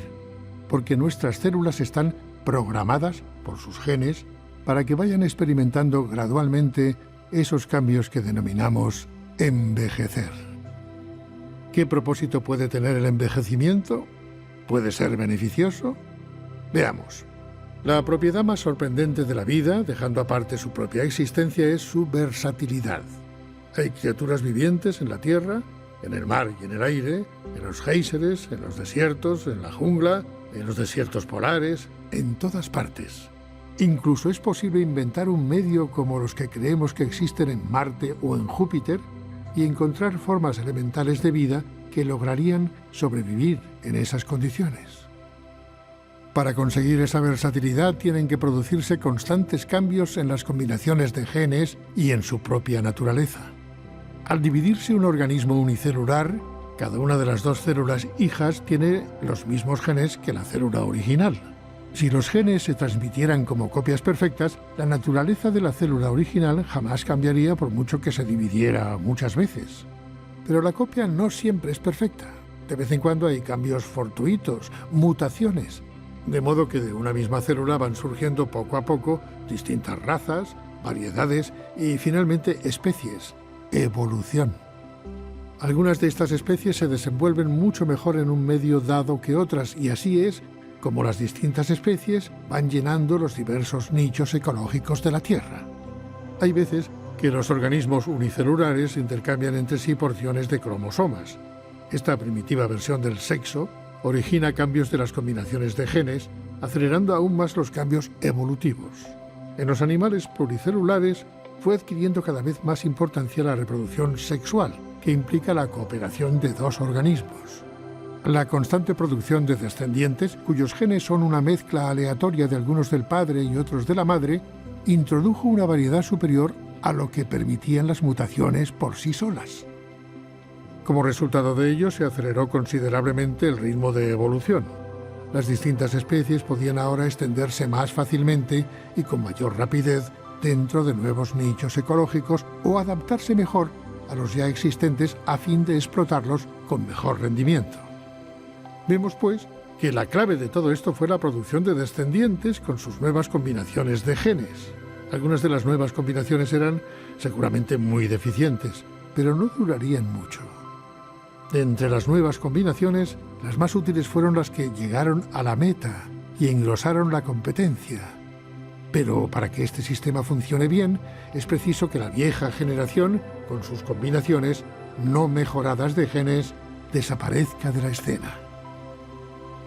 porque nuestras células están programadas por sus genes para que vayan experimentando gradualmente esos cambios que denominamos envejecer. ¿Qué propósito puede tener el envejecimiento? ¿Puede ser beneficioso? Veamos. La propiedad más sorprendente de la vida, dejando aparte su propia existencia, es su versatilidad. Hay criaturas vivientes en la tierra, en el mar y en el aire, en los géiseres, en los desiertos, en la jungla, en los desiertos polares, en todas partes. Incluso es posible inventar un medio como los que creemos que existen en Marte o en Júpiter y encontrar formas elementales de vida que lograrían sobrevivir en esas condiciones. Para conseguir esa versatilidad tienen que producirse constantes cambios en las combinaciones de genes y en su propia naturaleza. Al dividirse un organismo unicelular, cada una de las dos células hijas tiene los mismos genes que la célula original. Si los genes se transmitieran como copias perfectas, la naturaleza de la célula original jamás cambiaría por mucho que se dividiera muchas veces. Pero la copia no siempre es perfecta. De vez en cuando hay cambios fortuitos, mutaciones, de modo que de una misma célula van surgiendo poco a poco distintas razas, variedades y finalmente especies, evolución. Algunas de estas especies se desenvuelven mucho mejor en un medio dado que otras y así es como las distintas especies van llenando los diversos nichos ecológicos de la Tierra. Hay veces que los organismos unicelulares intercambian entre sí porciones de cromosomas. Esta primitiva versión del sexo origina cambios de las combinaciones de genes, acelerando aún más los cambios evolutivos. En los animales pluricelulares fue adquiriendo cada vez más importancia la reproducción sexual, que implica la cooperación de dos organismos. La constante producción de descendientes, cuyos genes son una mezcla aleatoria de algunos del padre y otros de la madre, introdujo una variedad superior a lo que permitían las mutaciones por sí solas. Como resultado de ello, se aceleró considerablemente el ritmo de evolución. Las distintas especies podían ahora extenderse más fácilmente y con mayor rapidez dentro de nuevos nichos ecológicos o adaptarse mejor a los ya existentes a fin de explotarlos con mejor rendimiento. Vemos, pues, que la clave de todo esto fue la producción de descendientes con sus nuevas combinaciones de genes. Algunas de las nuevas combinaciones eran seguramente muy deficientes, pero no durarían mucho. De entre las nuevas combinaciones, las más útiles fueron las que llegaron a la meta y engrosaron la competencia. Pero para que este sistema funcione bien, es preciso que la vieja generación, con sus combinaciones no mejoradas de genes, desaparezca de la escena.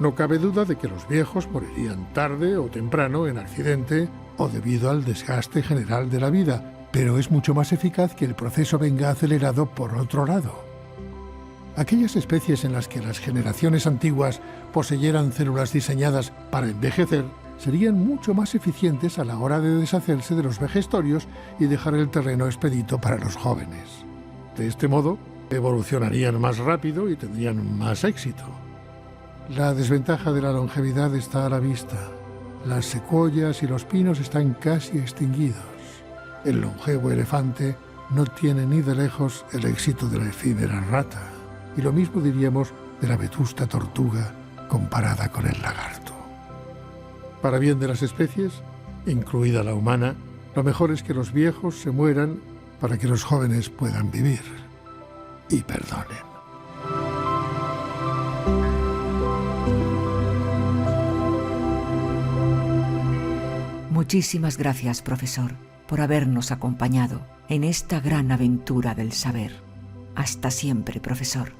No cabe duda de que los viejos morirían tarde o temprano en accidente o debido al desgaste general de la vida, pero es mucho más eficaz que el proceso venga acelerado por otro lado. Aquellas especies en las que las generaciones antiguas poseyeran células diseñadas para envejecer serían mucho más eficientes a la hora de deshacerse de los vejestorios y dejar el terreno expedito para los jóvenes. De este modo, evolucionarían más rápido y tendrían más éxito. La desventaja de la longevidad está a la vista. Las secuoyas y los pinos están casi extinguidos. El longevo elefante no tiene ni de lejos el éxito de la efímera rata. Y lo mismo diríamos de la vetusta tortuga comparada con el lagarto. Para bien de las especies, incluida la humana, lo mejor es que los viejos se mueran para que los jóvenes puedan vivir y perdonen. Muchísimas gracias, profesor, por habernos acompañado en esta gran aventura del saber. Hasta siempre, profesor.